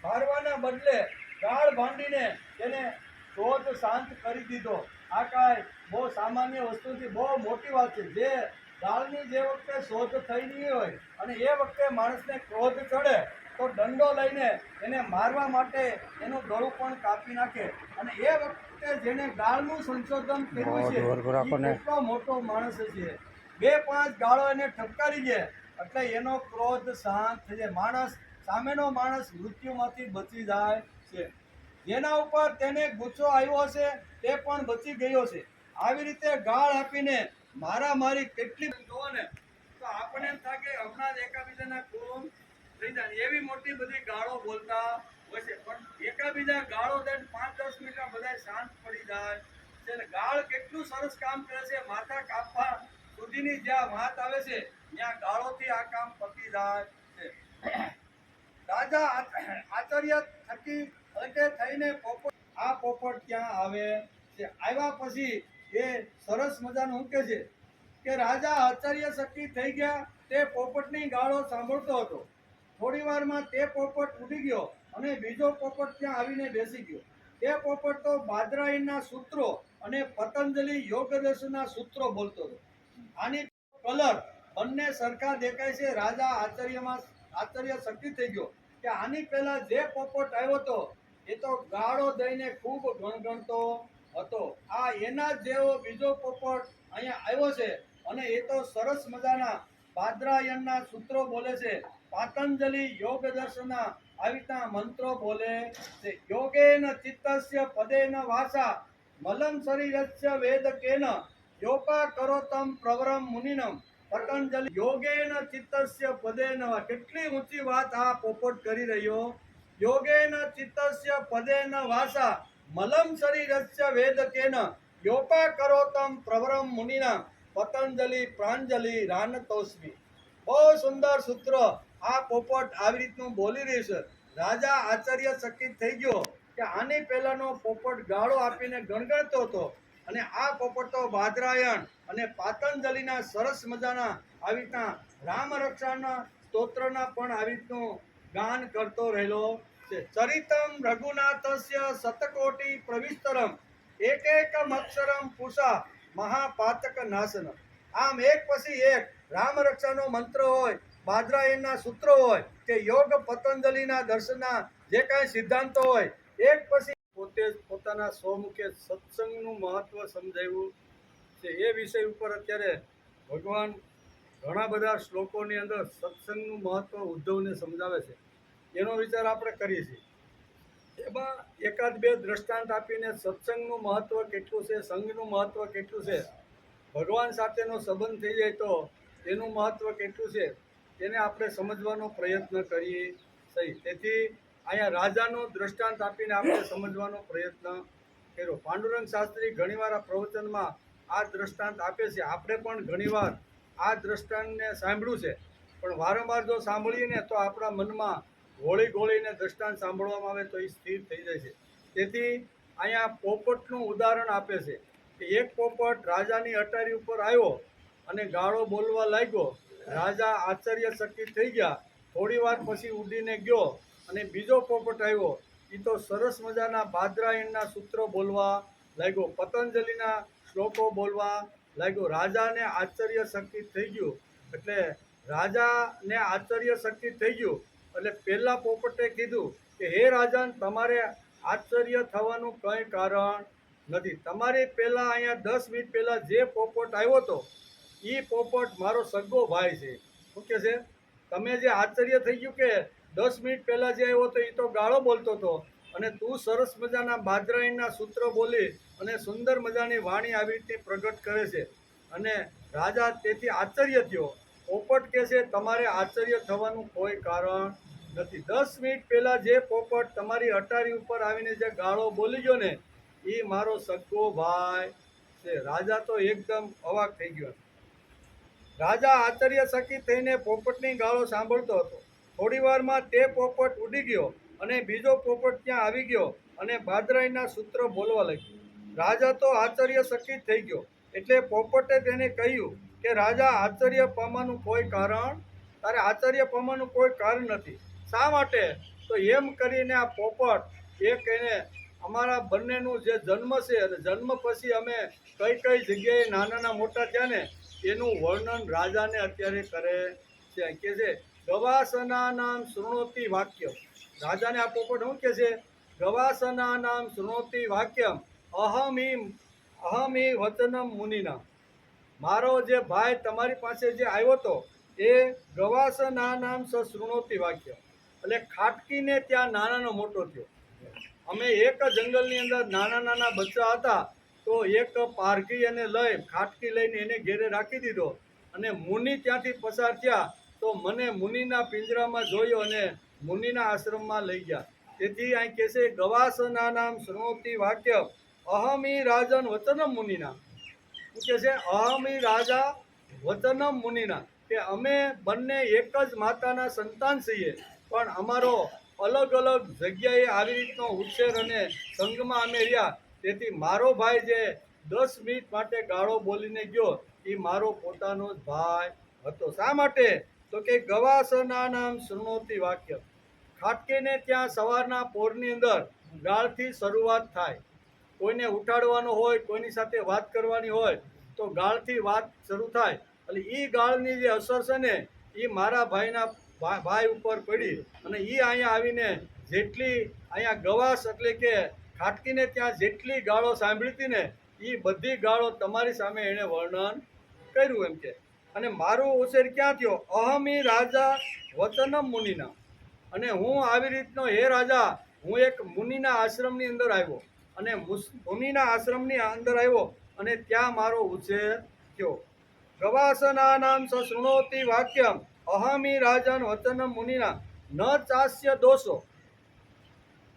મારવાના બદલે ગાળ ભાંડીને તેને ક્રોધ શાંત કરી દીધો. આ કાંઈ બહુ સામાન્ય વસ્તુથી બહુ મોટી વાત છે. જે ગાળની જે વખતે શોધ થઈ નહીં હોય અને એ વખતે માણસને ક્રોધ ચડે તો દંડો લઈને એને મારવા માટે એનું ગળું પણ કાપી નાખે. અને એ વખતે જેને ગાળનું સંશોધન કર્યું છે એ કેટલો મોટો માણસ છે. બે પાંચ ગાળો એને ઠપકારી દે એટલે એનો ક્રોધ શાંત થઈ જાય. માણસ સામેનો માણસ મૃત્યુમાંથી બચી જાય છે. જેના ઉપર તેને ગુસ્સો આવ્યો છે તે પણ બચી ગયો છે. આવી રીતે ગાળ આપીને મારામારી કેટલી જોવો ને તો આપણે એમ થાય કે હમણાં જ એકાબીજાના ખૂન થઈ જાય એવી મોટી બધી ગાળો બોલતા હોય છે. પણ એકાબીજા ગાળો દઈને 5-10 મિનિટમાં બધા શાંત પડી જાય છે. ગાળ કેટલું સરસ કામ કરે છે. માથા કાપવા સુધીની જ્યાં વાત આવે છે ત્યાં ગાળોથી આ કામ પતી જાય છે. રાજા આચાર્ય થકી એટલે થઈને પોપટ આ પોપટ ક્યાં આવે છે. આવ્યા પછી એ સરસ મજાનું કહે છે કે રાજા આચાર્ય શક્તિ થઈ ગયા. તે પોપટની ગાળો સાંભળતો હતો. થોડી વારમાં તે પોપટ ઉડી ગયો અને બીજો પોપટ ત્યાં આવીને બેસી ગયો. તે પોપટ તો બાદરાયણના સૂત્રો અને પતંજલિ યોગદર્શનના સૂત્રો બોલતો હતો. આની કલર બંને સરખા દેખાય છે. રાજા આચાર્ય શક્તિ થઈ ગયો કે આની પહેલા જે પોપટ આવ્યો હતો એ તો ગાળો દઈને ખૂબ ગણગણતો હતો. આ એના જેવો બીજો પોપટ અહીંયા આવ્યો છે અને એ તો સરસ મજાના બાદરાયણના સૂત્રો બોલે છે. પાતંજલિ યોગ દર્શનના આવી રીતના મંત્રો બોલે છે. યોગેન ચિત્તસ્ય પદેન વાસા મલમ શરીરસ્ય વેદકેન યોગા કરોતમ પ્રવરમ મુનિનમ પતંજલિ યોગેન ચિત્તસ્ય પદેન. કેટલી ઊંચી વાત આ પોપટ કરી રહ્યો. યોગેન ચિત્તસ્ય પદેન વાસા મલમ શરીરસ્ય વેદકેન યોગા કરોતમ પ્રવરમ મુનિના પતંજલિ પ્રાંજલિ રાનતોસ્મી. બહુ સુંદર સૂત્ર આ પોપટ આવી રીતનું બોલી રહ્યું છે. રાજા આચાર્ય ચકિત થઈ ગયો કે આની પહેલાનો પોપટ ગાળો આપીને ગણગણતો હતો અને આ પોપટ તો બાદરાયણ અને પાતંજલિના સરસ મજાના આવી રીતના રામ રક્ષાના સ્તોત્રના પણ આવી રીતનું ગાન કરતો રહેલો છે. ચરિતમ રઘુનાથસ્ય શતકોટી પ્રવિસ્તરમ એક એકમ અક્ષરમ પુષા મહાપાતક નાશનમ. આમ એક પછી એક રામ રક્ષાનો મંત્ર હોય, બાદરાયણના સૂત્રો હોય કે યોગ પતંજલિના દર્શનના જે કાંઈ સિદ્ધાંતો હોય, એક પછી પોતે જ પોતાના સ્વમુખે સત્સંગનું મહત્વ સમજાવ્યું છે. એ વિષય ઉપર અત્યારે ભગવાન ઘણા બધા શ્લોકોની અંદર સત્સંગનું મહત્વ ઉદ્ધવને સમજાવે છે. એનો વિચાર આપણે કરીએ છીએ. એમાં એકાદ બે દ્રષ્ટાંત આપીને સત્સંગનું મહત્વ કેટલું છે, સંઘનું મહત્વ કેટલું છે, ભગવાન સાથેનો સંબંધ થઈ જાય તો એનું મહત્વ કેટલું છે તેને આપણે સમજવાનો પ્રયત્ન કરીએ છીએ. તેથી અહીંયા રાજાનું દ્રષ્ટાંત આપીને આપણે સમજવાનો પ્રયત્ન કર્યો. પાંડુરંગ શાસ્ત્રી ઘણીવાર આ પ્રવચનમાં આ દ્રષ્ટાંત આપે છે. આપણે પણ ઘણીવાર આ દ્રષ્ટાંતને સાંભળ્યું છે, પણ વારંવાર જો સાંભળીએ ને તો આપણા મનમાં ગોળીને દ્રષ્ટાંત સાંભળવામાં આવે તો એ સ્થિર થઈ જાય છે. તેથી અહીંયા પોપટનું ઉદાહરણ આપે છે કે એક પોપટ રાજાની અટારી ઉપર આવ્યો અને ગાળો બોલવા લાગ્યો. રાજા આશ્ચર્ય ચકિત થઈ ગયા. થોડી વાર પછી ઉડીને ગયો અને બીજો પોપટ આવ્યો. એ તો સરસ મજાના બાદરાયણના સૂત્રો બોલવા લાગ્યો, પતંજલિના શ્લોકો બોલવા લાગ્યો. રાજાને આશ્ચર્ય ચકિત થઈ ગયું. એટલે રાજાને આશ્ચર્ય શક્તિ થઈ ગયું. એટલે પહેલા પોપટે કીધું કે હે રાજન, તમારે આશ્ચર્ય થવાનું કંઈ કારણ નથી. તમારી પહેલાં અહીંયા 10 મિનિટ પહેલાં જે પોપટ આવ્યો હતો એ પોપટ મારો સગો ભાઈ છે. શું કહે છે? તમે જે આશ્ચર્ય થઈ ગયું કે 10 મિનિટ પહેલાં જે આવ્યો હતો એ તો ગાળો બોલતો હતો, અને તું સરસ મજાના બાદરાયણના સૂત્ર બોલી અને સુંદર મજાની વાણી આવી રીતે પ્રગટ કરે છે. અને રાજા તેથી આશ્ચર્ય થયો. પોપટ કહે છે તમારે આશ્ચર્ય થવાનું કોઈ કારણ નથી. 10 મિનિટ પહેલાં જે પોપટ તમારી અટારી ઉપર આવીને જે ગાળો બોલી ગયો ને એ મારો સગો ભાઈ છે. રાજા તો એકદમ અવાક થઈ ગયો. રાજા આશ્ચર્યચકિત થઈને પોપટની ગાળો સાંભળતો હતો. થોડી વારમાં તે પોપટ ઉડી ગયો અને બીજો પોપટ ત્યાં આવી ગયો અને બાદરાઈના સૂત્ર બોલવા લાગ્યો. રાજા તો આશ્ચર્યચકિત થઈ ગયો. એટલે પોપટે તેને કહ્યું કે રાજા, આશ્ચર્ય પામવાનું કોઈ કારણ તારે આશ્ચર્ય પામવાનું કોઈ કારણ નથી. શા માટે? તો એમ કરીને આ પોપટ એ કહીને અમારા બંનેનું જે જન્મ છે અને જન્મ પછી અમે કઈ કઈ જગ્યાએ નાના મોટા થયા ને એનું વર્ણન રાજાને અત્યારે કરે છે. કે છે ગવાસના નામ શૃણોતિ વાક્યમ. રાજાને આ પોપટ શું કે છે? ગવાસના નામ શૃણોતિ વાક્યમ અહમ વચનમ મુનિના. મારો જે ભાઈ તમારી પાસે જે આવ્યો હતો એ ગવાસના નામ શૃણોતિ વાક્ય, એટલે ખાટકીને ત્યાં નાનાનો મોટો થયો. અમે એક જંગલની અંદર નાના નાના બચ્ચા હતા, તો એક પારઘી અને લઈ ખાટકી લઈને એને ઘેરે રાખી દીધો, અને મુનિ ત્યાંથી પસાર થયા તો મને મુનિના પિંજરામાં જોયો અને મુનિના આશ્રમમાં લઈ ગયા. તેથી અહીં કહે છે ગવાસના નામ શૃણોતિ વાક્ય અહમી રાજન વચનમ મુનિના. શું કહે છે? અહમી રાજા વચનમ મુનિના, કે અમે બંને એક જ માતાના સંતાન છીએ, પણ અમારો અલગ અલગ જગ્યાએ આવી રીતનો ઉછેર અને સંઘમાં અમે રહ્યા. તેથી મારો ભાઈ જે 10 મિનિટ માટે ગાળો બોલીને ગયો એ મારો પોતાનો જ ભાઈ હતો. શા માટે? તો કે ગવાસના નામ શૃણોતિ વાક્ય. ખાટકીને ત્યાં સવારના પોરની અંદર ગાળથી શરૂઆત થાય. કોઈને ઉઠાડવાનો હોય, કોઈની સાથે વાત કરવાની હોય તો ગાળથી વાત શરૂ થાય. એટલે એ ગાળની જે અસર છે ને એ મારા ભાઈ ઉપર પડી, અને એ અહીંયા આવીને જેટલી અહીંયા ગવાસ એટલે કે ખાટકીને ત્યાં જેટલી ગાળો સાંભળી હતી ને એ બધી ગાળો તમારી સામે એણે વર્ણન કર્યું એમ કે. અને મારું ઉછેર ક્યાં થયો? અહમી રાજા વચનમ મુનિના. અને હું આવી રીતનો હે રાજા, હું એક મુનિના આશ્રમની અંદર આવ્યો, અને મુનિના આશ્રમની અંદર આવ્યો અને ત્યાં મારો ઉછેર થયો. ગવાસના નામ શૃણોતિ વાક્યમ અહમી રાજન વચનમ મુનિના ન ચાસ્ય દોષો.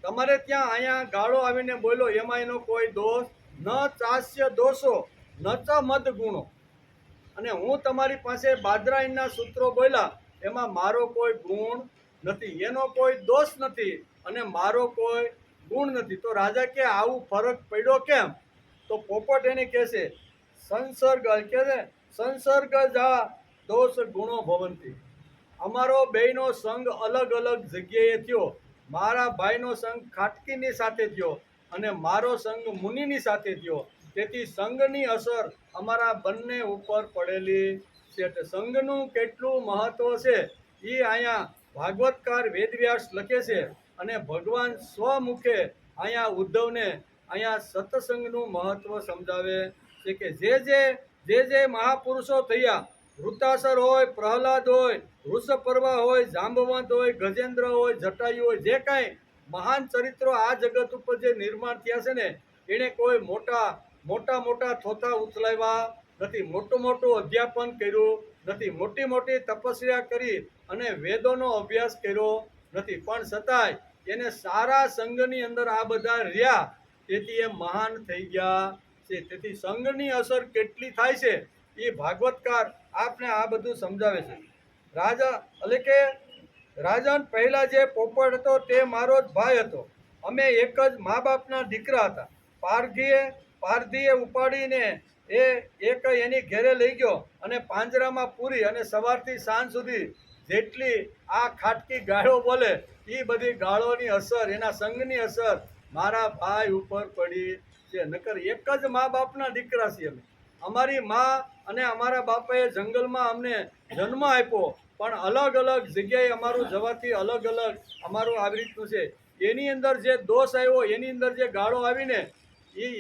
તમારે ત્યાં અહીંયા ગાળો આવીને બોલો એમાં એનો કોઈ દોષ ન ચાસ્ય દોષો ન ચ મદ ગુણો. અને હું તમારી પાસે બાદરાઈના સૂત્રો બોલ્યા એમાં મારો કોઈ ગુણ નથી, એનો કોઈ દોષ નથી અને મારો કોઈ ગુણ નથી. તો રાજા કે આવું ફરક પડ્યો કેમ? તો પોપટ એને કહે છે સંસર્ગ, કે છે સંસર્ગ જા દોષ ગુણો ભવંતી. અમારો બેયનો સંગ અલગ અલગ જગ્યાએ થયો. મારા ભાઈનો સંગ ખાટકીની સાથે થયો અને મારો સંગ મુનિની સાથે થયો. તેથી સંઘની અસર અમારા બંને ઉપર પડેલી છે. એટલે સંઘનું કેટલું મહત્વ છે એ અહીંયા ભાગવતકાર વેદવ્યાસ લખે છે, અને ભગવાન સ્વમુખે અહીંયા ઉદ્ધવને અહીંયા સત્સંગનું મહત્વ સમજાવે છે. કે જે મહાપુરુષો થયા, વૃતાસર હોય, પ્રહલાદ હોય, વૃષપર્વા હોય, જાંબવંત હોય, ગજેન્દ્ર હોય, જટાયુ હોય, જે કાંઈ મહાન ચરિત્રો આ જગત ઉપર જે નિર્માણ થયા છે ને એણે કોઈ મોટા થોથા ઉથલાવ્યા નથી, મોટું અધ્યાપન કર્યું નથી, મોટી તપસ્યા કરી અને વેદોનો અભ્યાસ કર્યો નથી, પણ છતાંય એને સારા સંઘની અંદર આ બધા રહ્યા, તેથી એ મહાન થઈ ગયા છે. તેથી સંઘની અસર કેટલી થાય છે એ ભાગવતકાર આપને આ બધું સમજાવે છે. રાજા એટલે કે રાજન, પહેલા જે પોપટ હતો તે મારો જ ભાઈ હતો. અમે એક જ મા બાપના દીકરા હતા. પારધીએ ઉપાડીને એક એની ઘેરે લઈ ગયો અને પાંજરામાં પૂરી, અને સવારથી સાંજ સુધી જેટલી આ ખાટકી ગાળો બોલે એ બધી ગાળોની અસર, એના સંઘની અસર મારા ભાઈ ઉપર પડી છે. નકર એક જ મા બાપના દીકરા છીએ અમે. અમારી મા અને અમારા બાપાએ જંગલમાં અમને જન્મ આપ્યો, પણ અલગ અલગ જગ્યાએ અમારું જવાથી અલગ અલગ અમારું આવી રીતનું છે. એની અંદર જે દોષ આવ્યો, એની અંદર જે ગાળો આવીને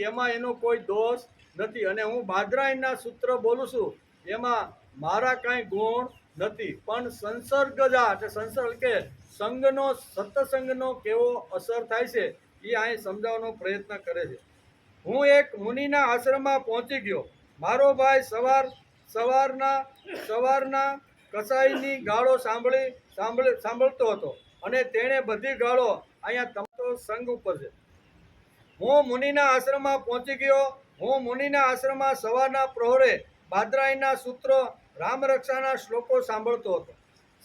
એમાં એનો કોઈ દોષ નથી. અને હું બાદરાયણના સૂત્ર બોલું છું, એમાં મારા કાંઈ ગુણ નથી, પણ સંસર્ગજા એટલે સંસર્ગ કે સંગનો સત્સંગનો કેવો અસર થાય છે એ અહીં સમજાવવાનો પ્રયત્ન કરે છે. હું એક મુનિના આશ્રમમાં પહોંચી ગયો. મારો ભાઈ સવારના કસાઈની ગાળો સાંભળતો હતો, અને તેણે બધી ગાળો અહીંયા તમારો સંગ ઉપર છે. હું મુનિના આશ્રમમાં પહોંચી ગયો. હું મુનિના આશ્રમમાં સવારના પ્રહોરે બાદરાયણના સૂત્રો રામરક્ષાના શ્લોકો સાંભળતો હતો.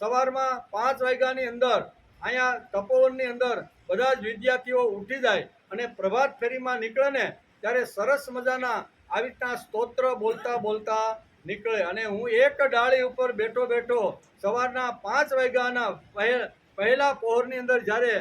સવારમાં 5 વાગ્યાની અંદર અહીંયા તપોવનની અંદર બધા જ વિદ્યાર્થીઓ ઉઠી જાય અને પ્રભાત ફેરીમાં નીકળે ને ત્યારે સરસ મજાના આવી રીતના સ્તોત્ર બોલતા બોલતા નીકળે. અને હું એક ડાળી ઉપર બેઠો બેઠો સવારના 5 વાગ્યાના પહેલા પહોરની અંદર જ્યારે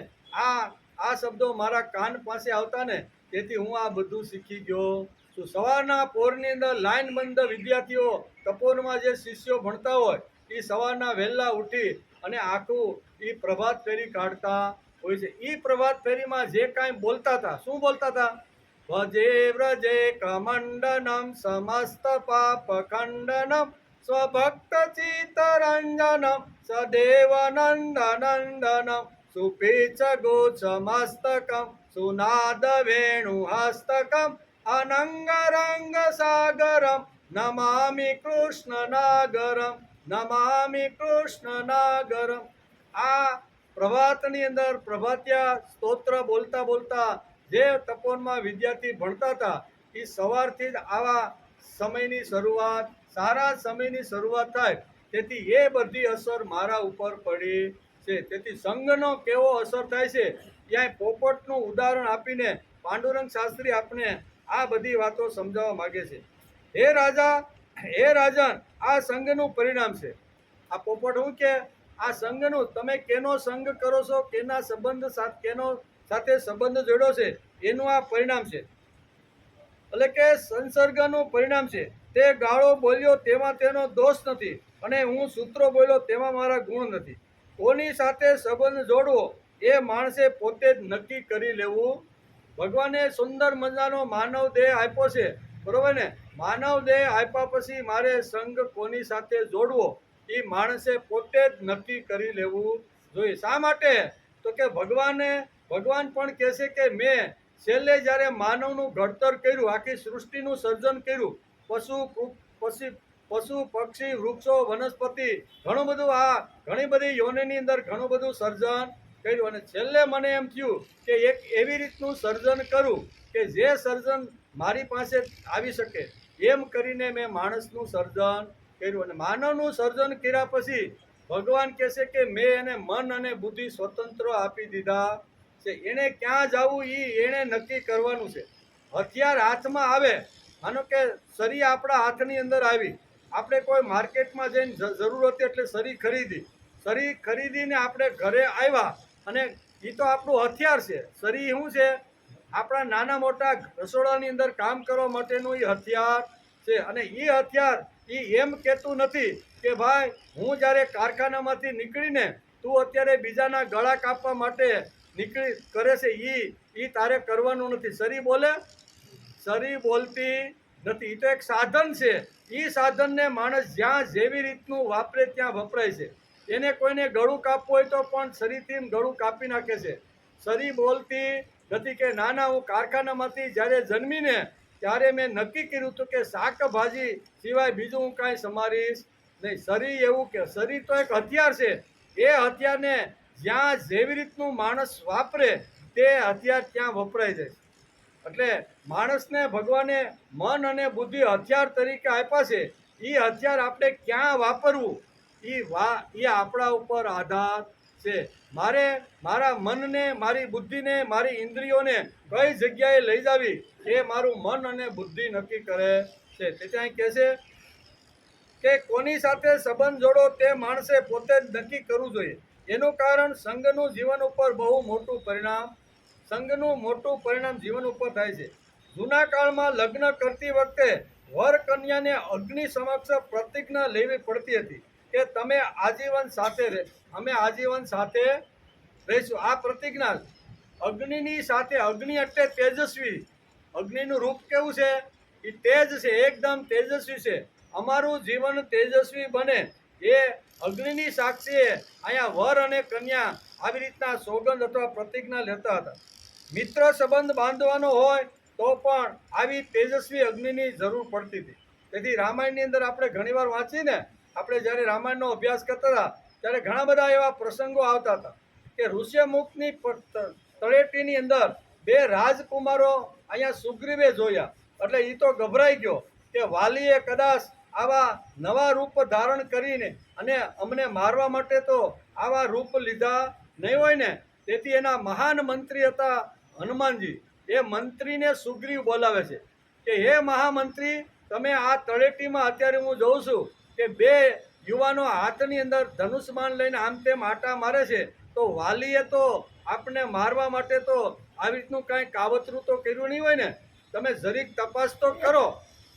આ શબ્દો મારા કાન પાસે આવતા ને તેથી હું આ બધું શીખી ગયો છું. સવારના પહોરની અંદર લાઈનબંધ વિદ્યાર્થીઓ તપોવનમાં જે શિષ્યો ભણતા હોય એ સવારના વહેલા ઉઠી અને આખું એ પ્રભાત ફેરી કાઢતા હોય છે. એ પ્રભાત ફેરીમાં જે કાંઈ બોલતા હતા, શું બોલતા હતા? ભજે વ્રજે કમંડનમ સમસ્ત પાપ ખંડનમ સ્વભક્ત ચિત્તરંજનમ સદેવ નંદનંદનમ સુપીચ ગોચમસ્તકમ સુનાદ વેણુહસ્તકમ અનંગરંગ સાગરમ નમામિ કૃષ્ણનાગરમ નમામિ કૃષ્ણનાગરમ. આ પ્રભાતની અંદર પ્રભાતિયા સ્તોત્ર બોલતા બોલતા જે તપોવનમાં વિદ્યાર્થી ભણતા હતા એ સવારથી જ આવા સમયની શરૂઆત, સારા સમયની શરૂઆત થાય. તેથી એ બધી અસર મારા ઉપર પડી છે. તેથી સંઘનો કેવો અસર થાય છે ત્યાં પોપટનું ઉદાહરણ આપીને પાંડુરંગ શાસ્ત્રી આપણે આ બધી વાતો સમજાવવા માગે છે. હે રાજન, આ સંઘનું પરિણામ છે. આ પોપટ શું કે આ સંઘનું તમે કેનો સંઘ કરો છો, કેના સાથે સંબંધ જોડ્યો છે એનું આ પરિણામ છે. એટલે કે સંસર્ગનું પરિણામ છે. તે ગાળો બોલ્યો તેમાં તેનો દોષ નથી, અને હું સૂત્રો બોલ્યો તેમાં મારા ગુણ નથી. કોની સાથે સંબંધ જોડવો એ માણસે પોતે જ નક્કી કરી લેવું. ભગવાને સુંદર મજાનો માનવ દેહ આપ્યો છે, બરોબર ને? માનવ દેહ આપ્યા પછી મારે સંગ કોની સાથે જોડવો એ માણસે પોતે જ નક્કી કરી લેવું જોઈએ. શા માટે? તો કે ભગવાન પણ કહે છે કે મેં છેલ્લે જ્યારે માનવનું ઘડતર કર્યું, આખી સૃષ્ટિનું સર્જન કર્યું, પશુ પક્ષી વૃક્ષો વનસ્પતિ ઘણી બધી યોનિની અંદર ઘણું બધું સર્જન કર્યું. અને છેલ્લે મને એમ થયું કે એક એવી રીતનું સર્જન કરું કે જે સર્જન મારી પાસે આવી શકે, એમ કરીને મેં માણસનું સર્જન કર્યું. અને માનવનું સર્જન કર્યા પછી ભગવાન કહે છે કે મેં એને મન અને બુદ્ધિ સ્વતંત્ર આપી દીધા છે. એને ક્યાં જવું એને નક્કી કરવાનું છે. હથિયાર હાથમાં આવે, માનો કે સરી આપણા હાથની અંદર આવી, આપણે કોઈ માર્કેટમાં જઈને જરૂર હતી એટલે સરી ખરીદીને આપણે ઘરે આવ્યા, અને એ તો આપણું હથિયાર છે. સરી શું છે? આપણા નાના મોટા રસોડાની અંદર કામ કરવા માટેનું એ હથિયાર છે. અને એ હથિયાર એમ કહેતું નથી કે ભાઈ હું જ્યારે કારખાનામાંથી નીકળીને તું અત્યારે બીજાના ગળા કાપવા માટે કરે છે એ તારે કરવાનું નથી. સરી બોલે? સરી બોલતી નથી. એ તો એક સાધન છે. એ સાધનને માણસ જ્યાં જેવી રીતનું વાપરે ત્યાં વપરાય છે. એને કોઈને ગળું કાપવું હોય તો પણ સરીથી ગળું કાપી નાખે છે. સરી બોલતી નથી. કે નાના હું કારખાનામાંથી જ્યારે જન્મીને ત્યારે મેં નક્કી કર્યું હતું કે શાકભાજી સિવાય બીજું હું કાંઈ સમારીશ નહીં. સરી એવું કે સરી તો એક હથિયાર છે. એ હથિયારને જ્યાં જેવી રીતનું માણસ વાપરે તે હથિયાર ત્યાં વપરાઈ જાય. એટલે માણસને ભગવાને મન અને બુદ્ધિ હથિયાર તરીકે આપ્યા છે. એ હથિયાર આપણે ક્યાં વાપરવું એ આપણા ઉપર આધાર છે. મારે મારા મનને, મારી બુદ્ધિને, મારી ઇન્દ્રિયોને કઈ જગ્યાએ લઈ જવી એ મારું મન અને બુદ્ધિ નક્કી કરે છે. તેથી અહીં કહે છે કે કોની સાથે સંબંધ જોડો તે માણસે પોતે જ નક્કી કરવું જોઈએ. એનું કારણ સંઘનું જીવન ઉપર બહુ મોટું પરિણામ જીવન ઉપર થાય છે. જૂના કાળમાં લગ્ન કરતી વખતે વર કન્યાને અગ્નિ સમક્ષ પ્રતિજ્ઞા લેવી પડતી હતી કે તમે આજીવન સાથે અમે આજીવન સાથે રહીશું. આ પ્રતિજ્ઞા અગ્નિની સાથે, અગ્નિ એટલે તેજસ્વી, અગ્નિનું રૂપ કેવું છે? એ તેજ છે, એકદમ તેજસ્વી છે. અમારું જીવન તેજસ્વી બને એ અગ્નિની સાક્ષીએ અહીંયા વર અને કન્યા આવી રીતના સોગંદ અથવા પ્રતિજ્ઞા લેતા હતા. મિત્ર સંબંધ બાંધવાનો હોય તો પણ આવી તેજસ્વી અગ્નિની જરૂર પડતી હતી. તેથી રામાયણની અંદર આપણે ઘણીવાર વાંચીને, આપણે જ્યારે રામાયણનો અભ્યાસ કરતા હતા ત્યારે ઘણા બધા એવા પ્રસંગો આવતા હતા કે ઋષ્યમુખની તળેટીની અંદર બે રાજકુમારો અહીંયા સુગ્રીવે જોયા એટલે એ તો ગભરાઈ ગયો કે વાલીએ કદાચ આવા નવા રૂપ ધારણ કરીને અને અમને મારવા માટે તો આવા રૂપ લીધા નહીં હોય ને. તેથી એના મહાન મંત્રી હતા હનુમાનજી. એ મંત્રીને સુગ્રીવ બોલાવે છે કે હે મહામંત્રી, તમે આ તળેટીમાં અત્યારે હું જોઉં છું કે બે યુવાનો હાથની અંદર ધનુષ્માન લઈને આમ તેમ આટા મારે છે, તો વાલીએ તો આપણે મારવા માટે તો આવી રીતનું કાંઈ કાવતરું તો કર્યું નહીં હોય ને. તમે જરીક તપાસ તો કરો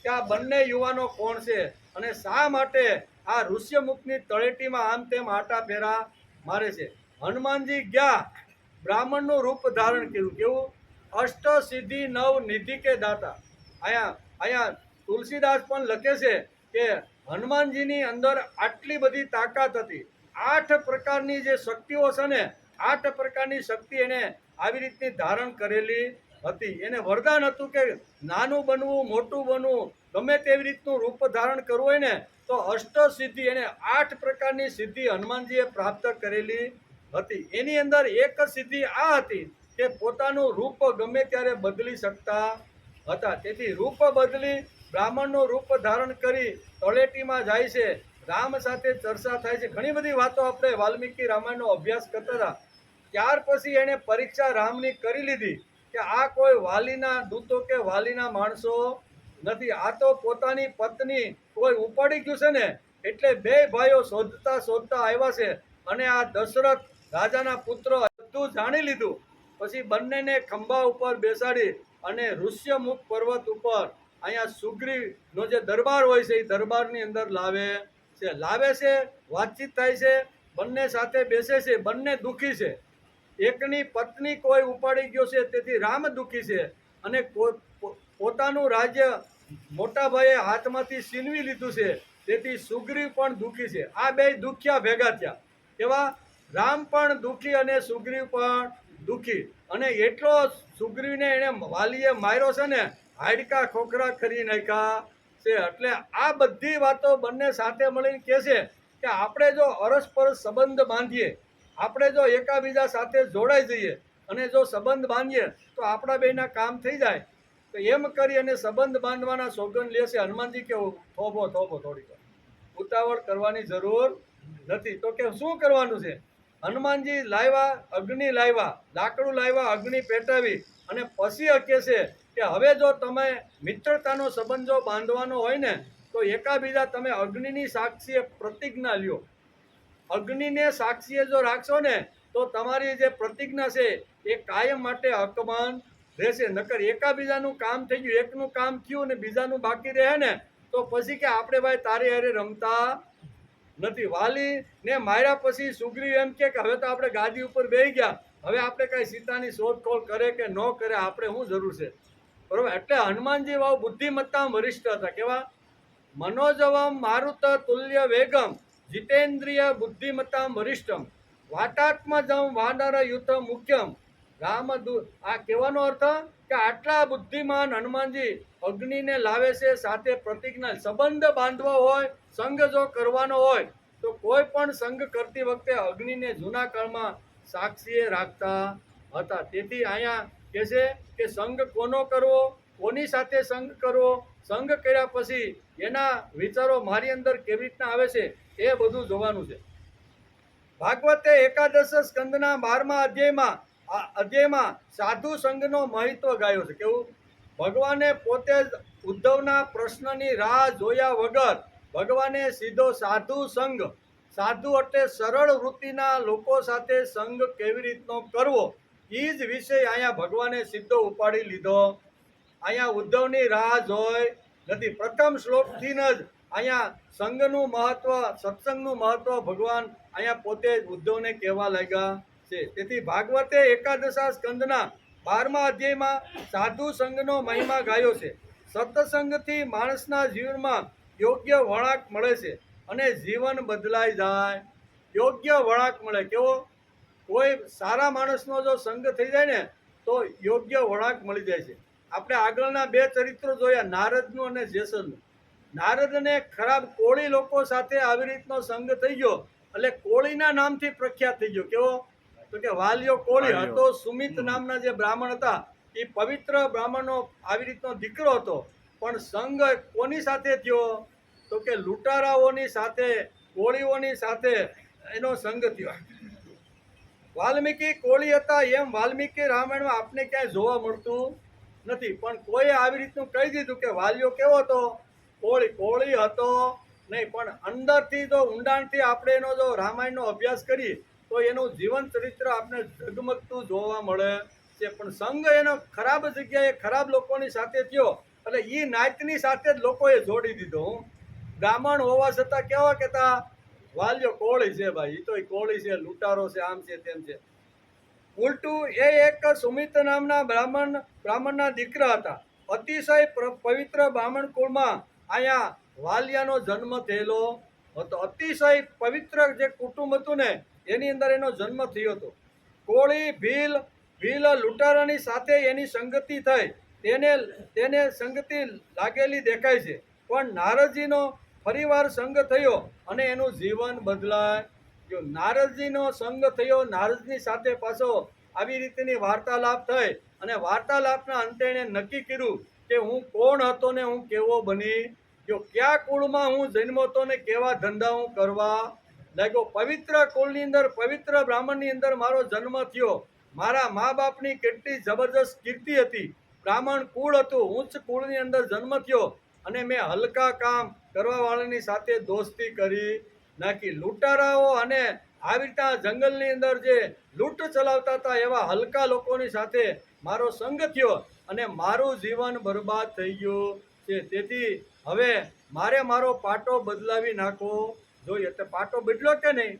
કે આ બંને યુવાનો કોણ છે અને શા માટે આ ઋષ્યમુખની તળેટીમાં આમ તેમ આટા ફેરા મારે છે. હનુમાનજી ગયા, બ્રાહ્મણનું રૂપ ધારણ કર્યું. કેવું? અષ્ટ સિદ્ધિ નવ નિધિ કે દાતા. અહીંયા તુલસીદાસ પણ લખે છે કે હનુમાનજીની અંદર આટલી બધી તાકાત હતી. 8 પ્રકારની જે શક્તિઓ છે ને, 8 પ્રકારની શક્તિ એને આવી રીતની ધારણ કરેલી હતી. એને વરદાન હતું કે નાનું બનવું, મોટું બનવું, ગમે તેવી રીતનું રૂપ ધારણ કરવું હોય ને તો અષ્ટ સિદ્ધિ, એને 8 પ્રકારની સિદ્ધિ હનુમાનજીએ પ્રાપ્ત કરેલી હતી. એની અંદર એક સિદ્ધિ આ હતી કે પોતાનું રૂપ ગમે ત્યારે બદલી શકતા હતા. તેથી રૂપ બદલી બ્રાહ્મણનું રૂપ ધારણ કરી તળેટીમાં જાય છે, રામ સાથે ચર્ચા થાય છે. ઘણી બધી વાતો આપણે વાલ્મીકી રામાયણનો અભ્યાસ કરતા હતા. ત્યાર પછી એણે પરીક્ષા રામની કરી લીધી કે આ કોઈ વાલીના દૂતો કે વાલીના માણસો નથી, આ તો પોતાની પત્ની કોઈ ઉપાડી ગયું છે ને, એટલે બે ભાઈઓ શોધતા શોધતા આવ્યા છે અને આ દશરથ રાજાના પુત્ર બધું જાણી લીધું. પછી બંનેને ખંભા ઉપર બેસાડી અને ઋષ્યમુખ પર્વત ઉપર અહીંયા સુગ્રીવનો જે દરબાર હોય છે એ દરબારની અંદર લાવે છે. વાતચીત થાય છે, બંને સાથે બેસે છે. બંને દુઃખી છે. એકની પત્ની કોઈ ઉપાડી ગયો છે તેથી રામ દુઃખી છે અને પોતાનું રાજ્ય મોટા ભાઈએ હાથમાંથી છીનવી લીધું છે તેથી સુગ્રીવ પણ દુઃખી છે. આ બે દુખ્યા ભેગા થયા. કેવા? રામ પણ દુઃખી અને સુગ્રીવ પણ દુઃખી. અને એટલો સુગ્રીવને એને વાલીએ માર્યો છે ને, હાડકા ખોખરા કરી નાખ્યા છે. એટલે આ બધી વાતો બંને સાથે મળીને કહે છે કે આપણે જો અરસપરસ સંબંધ બાંધીએ, આપણે જો એકાબીજા સાથે જોડાઈ જઈએ અને જો સંબંધ બાંધીએ તો આપણા બેના કામ થઈ જાય. તો એમ કરી અને સંબંધ બાંધવાના સોગંદ લે છે. હનુમાનજી કે થોભો થોડીક ઉતાવળ કરવાની જરૂર નથી. તો કે શું કરવાનું છે? હનુમાનજી લાવ્યા, અગ્નિ લાવ્યા, લાકડું લાવ્યા, અગ્નિ પેટાવી અને પછી કહે છે કે હવે જો તમે મિત્રતાનો સંબંધ જો બાંધવાનો હોય ને તો એકાબીજા તમે અગ્નિની સાક્ષીએ પ્રતિજ્ઞા લ્યો. અગ્નિને સાક્ષીએ જો રાખશો ને તો તમારી જે પ્રતિજ્ઞા છે એ કાયમ માટે હકમાન રહેશે. નકર એકાબીજાનું કામ થઈ ગયું, એકનું કામ થયું ને બીજાનું બાકી રહે ને તો પછી કે આપણે ભાઈ તારી હારે રમતા નથી. વાલી ને માર્યા પછી સુગ્રીવ એમ કે હવે તો આપણે ગાદી ઉપર બેસી ગયા, હવે આપણે કઈ સીતાની શોધખોળ કરે કે ન કરે આપણે શું જરૂર છે? બરોબર. એટલે હનુમાનજી વાવ બુદ્ધિમત્તા વરિષ્ઠ હતા. કેવા? મનોજવમ મારુત તુલ્ય વેગમ જીતેન્દ્રિય બુદ્ધિમત્તા વરિષ્ઠમ વાટાત્મજમ વાનર યુદ્ધ મુખ્યમ રામ. આ કહેવાનો અર્થ કે આટલા બુદ્ધિમાન હનુમાનજી અગ્નિને લાવે છે, સાથે પ્રતિજ્ઞા. સંબંધ બાંધવો હોય, સંઘ જો કરવાનો હોય તો કોઈ પણ સંઘ કરતી વખતે અગ્નિને જૂના કાળમાં સાક્ષીએ રાખતા હતા. તેથી અહીંયા કહે છે કે સંઘ કોનો કરવો, કોની સાથે સંઘ કરવો, સંઘ કર્યા પછી એના વિચારો મારી અંદર કેવી રીતના આવે છે એ બધું જોવાનું છે. ભાગવતે એકાદશ સ્કંદના 12મા અધ્યાયમાં સાધુ સંઘનો મહત્વ ગાયો છે. કેવું? ભગવાને પોતે જ ઉદ્ધવના પ્રશ્નની રાહ જોયા વગર ભગવાને સીધો સાધુ સંઘ, સાધુ એટલે સરળ વૃત્તિના લોકો સાથે સંઘ કેવી રીતનો કરવો એ જ વિષય અહીંયા ભગવાને સીધો ઉપાડી લીધો. અહીંયા ઉદ્ધવની રાહ જોઈ નથી. પ્રથમ શ્લોકથી જ અહીંયા સંઘનું મહત્વ, સત્સંગનું મહત્વ ભગવાન અહીંયા પોતે જ ઉદ્ધવને કહેવા લાગ્યા છે. તેથી ભાગવતે એકાદશા સ્કંદના 12મા અધ્યાયમાં સાધુ સંઘનો મહિમા ગાયો છે. સત્સંગથી માણસના જીવનમાં યોગ્ય વળાંક મળે છે અને જીવન બદલાઈ જાય. યોગ્ય વળાંક મળે. કેવો? કોઈ સારા માણસનો જો સંગ થઈ જાય ને તો યોગ્ય વળાંક મળી જાય છે. આપણે આગળના 2 ચરિત્રો જોયા, નારદનું અને જેસલનું. નારદને ખરાબ કોળી લોકો સાથે આવી રીતનો સંગ થઈ ગયો એટલે કોળીના નામથી પ્રખ્યાત થઈ ગયો. કેવો? તો કે વાલિયો કોળી હતો. સુમિત નામના જે બ્રાહ્મણ હતા એ પવિત્ર બ્રાહ્મણનો આવી રીતનો દીકરો હતો, પણ સંગ કોની સાથે થયો? તો કે લૂંટારાઓની સાથે, કોળીઓની સાથે એનો સંગ થયો. વાલ્મીકી કોળી હતા એમ વાલ્મીકી રામાયણમાં આપને ક્યાંય જોવા મળતું નથી, પણ કોઈએ આવી રીતનું કહી દીધું કે વાલિયો કેવો હતો? કોળી હતો નહીં. પણ અંદરથી જો ઊંડાણથી આપણે એનો જો રામાયણનો અભ્યાસ કરીએ તો એનું જીવન ચરિત્ર આપણે ઝગમગતું જોવા મળે છે. પણ સંગ એનો ખરાબ જગ્યાએ ખરાબ લોકોની સાથે થયો એટલે એ નાતની સાથે જ લોકોએ જોડી દીધો. બ્રાહ્મણ હોવા છતાં કેવા કહેતા? વાલિયો કોળી છે ભાઈ, એ તો કોળી છે, લૂંટારો છે, આમ છે, તેમ છે. ઉલટું એ એક સુમિત નામના બ્રાહ્મણના દીકરા હતા. અતિશય પવિત્ર બ્રાહ્મણ કુળમાં અહીંયા વાલિયાનો જન્મ થયેલો હતો. અતિશય પવિત્ર જે કુટુંબ હતું ને એની અંદર એનો જન્મ થયો હતો. કોળી ભીલ લૂંટારાની સાથે એની સંગતિ થઈ, તેને સંગતિ લાગેલી દેખાય છે. પણ નારદજીનો ફરીવાર સંગ થયો અને એનું જીવન બદલાય ગયું. નારદજીનો સંગ થયો, નારદની સાથે પાછો આવી રીતની વાર્તાલાપ થઈ અને વાર્તાલાપના અંતે એણે નક્કી કર્યું કે હું કોણ હતો ને હું કેવો બની ગયો, કયા કુળમાં હું જન્મ્યો હતો ને કેવા ધંધા હું કરવા લાગ્યો. પવિત્ર કુળની અંદર, પવિત્ર બ્રાહ્મણની અંદર મારો જન્મ થયો. મારા મા બાપની કેટલી જબરજસ્ત કીર્તિ હતી. બ્રાહ્મણ કુળ હતું, ઉચ્ચ કુળની અંદર જન્મ થયો અને મેં હલકા કામ કરવાવાળાની સાથે દોસ્તી કરી નાખી. લૂંટારાઓ અને આવી રીતના જંગલની અંદર જે લૂંટ ચલાવતા હતા એવા હલકા લોકોની સાથે મારો સંગ થયો અને મારું જીવન બરબાદ થઈ ગયું છે. તેથી હવે મારો પાટો બદલાવી નાખવો જોઈએ. એટલે પાટો બદલો કે નહીં?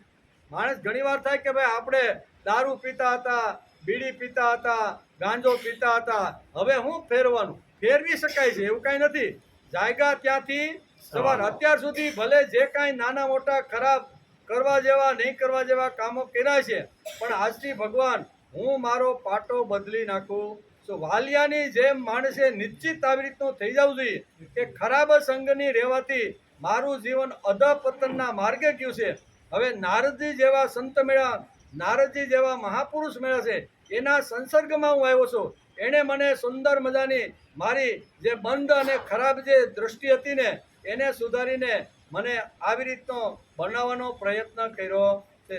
માણસ ઘણીવાર થાય કે ભાઈ આપણે દારૂ પીતા હતા, બીડી પીતા હતા, ગાંજો પીતા હતા, હવે હું ફેરવાનું? ફેરવી શકાય છે, એવું કાંઈ નથી. જાયગા ત્યાંથી સવાર. અત્યાર સુધી ભલે જે કાંઈ નાના મોટા ખરાબ કરવા જેવા, નહીં કરવા જેવા કામો કર્યા છે, પણ આજથી ભગવાન હું મારો પાટો બદલી નાખું. વાલિયાની જેમ માણસે નિશ્ચિત આવી રીતનું થઈ જવું જોઈએ કે ખરાબ સંગની રહેવાથી મારું જીવન અધપતનના માર્ગે ગયું છે. હવે નારદજી જેવા સંત મળ્યા, નારદજી જેવા મહાપુરુષ મળ્યા છે, એના સંસર્ગમાં હું આવ્યો છું. એણે મને સુંદર મજાની મારી જે બંધ અને ખરાબ જે દૃષ્ટિ હતી ને એને સુધારીને મને આવી રીતનો બનાવવાનો પ્રયત્ન કર્યો છે.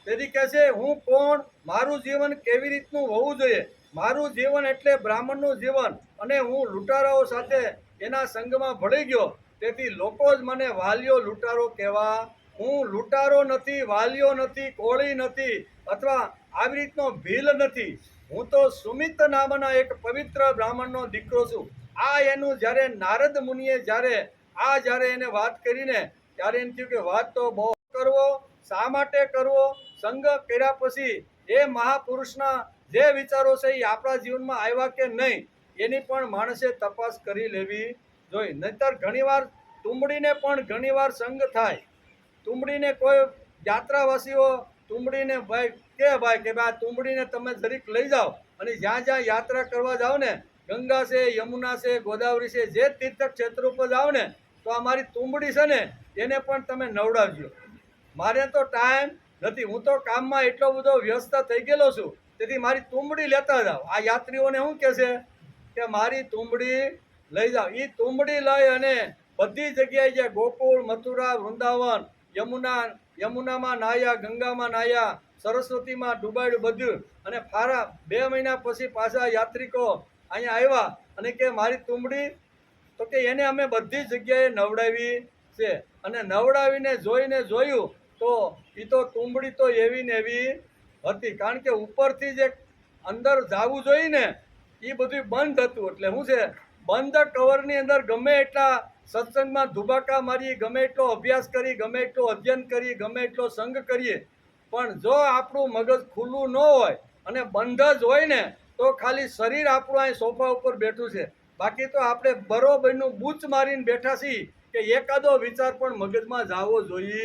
તેથી કહે છે હું કોણ, મારું જીવન કેવી રીતનું હોવું જોઈએ. મારું જીવન એટલે બ્રાહ્મણનું જીવન અને હું લૂંટારાઓ સાથે એના સંગમાં ભળી ગયો. તેથી લોકો જ મને વાલિયો લૂંટારો કહેવા. હું લૂંટારો નથી, વાલિયો નથી, કોળી નથી અથવા આવી રીતનો ભીલ નથી. હું તો સુમિત નામના એક પવિત્ર બ્રાહ્મણનો દીકરો છું. આ એનું જ્યારે નારદ મુનિએ જ્યારે એને વાત કરીને ત્યારે એમ થયું કે વાત તો બહુ કરવો, શા માટે કરવો? સંગ કર્યા પછી એ મહાપુરુષના જે વિચારો છે એ આપણા જીવનમાં આવ્યા કે નહીં એની પણ માણસે તપાસ કરી લેવી જોઈએ. નહીતર ઘણીવાર તુંબડીને પણ ઘણીવાર સંગ થાય. તુંબડીને કોઈ યાત્રાવાસીઓ તુંબડીને ભાઈ કે ભાઈ તુંબડીને તમે જરીક લઈ જાઓ અને જ્યાં યાત્રા કરવા જાઓ ને, ગંગા છે, યમુના છે, ગોદાવરી છે, જે તીર્થ ક્ષેત્ર ઉપર જાઓ ને તો અમારી તુંબડી છે ને એને પણ તમે નવડાવજો. મારે તો ટાઈમ નથી, હું તો કામમાં એટલો બધો વ્યસ્ત થઈ ગયેલો છું, તેથી મારી તુંબડી લેતા જાઓ. આ યાત્રીઓને શું કહે છે કે મારી તુંબડી લઈ જાઓ. એ તુંબડી લઈ અને બધી જગ્યાએ જે ગોકુળ, મથુરા, વૃંદાવન, યમુનામાં નાહ્યા, ગંગામાં નાહ્યા, સરસ્વતીમાં ડૂબાડ્યું બધું અને 2 મહિના પછી પાછા યાત્રિકો અહીંયા આવ્યા અને કે મારી તુંબડી, તો કે એને અમે બધી જગ્યાએ નવડાવી છે. અને નવડાવીને જોયું તો એ તો તુંબડી તો એવી ને એવી હતી, કારણ કે ઉપરથી જે અંદર જવું જોઈએ ને એ બધું બંધ હતું. એટલે શું છે બંધ કવરની અંદર ગમે એટલા સત્સંગમાં ધુબાકા મારી, ગમે એટલો અભ્યાસ કરી, ગમે એટલું અધ્યયન કરી, ગમે એટલો સંગ કરીએ, પણ જો આપણું મગજ ખુલ્લું ન હોય અને બંધ જ હોય ને, તો ખાલી શરીર આપણું અહીં સોફા ઉપર બેઠું છે, બાકી તો આપણે બરોબરનું બૂચ મારીને બેઠા છીએ કે એકાદો વિચાર પણ મગજમાં જાવો જોઈએ.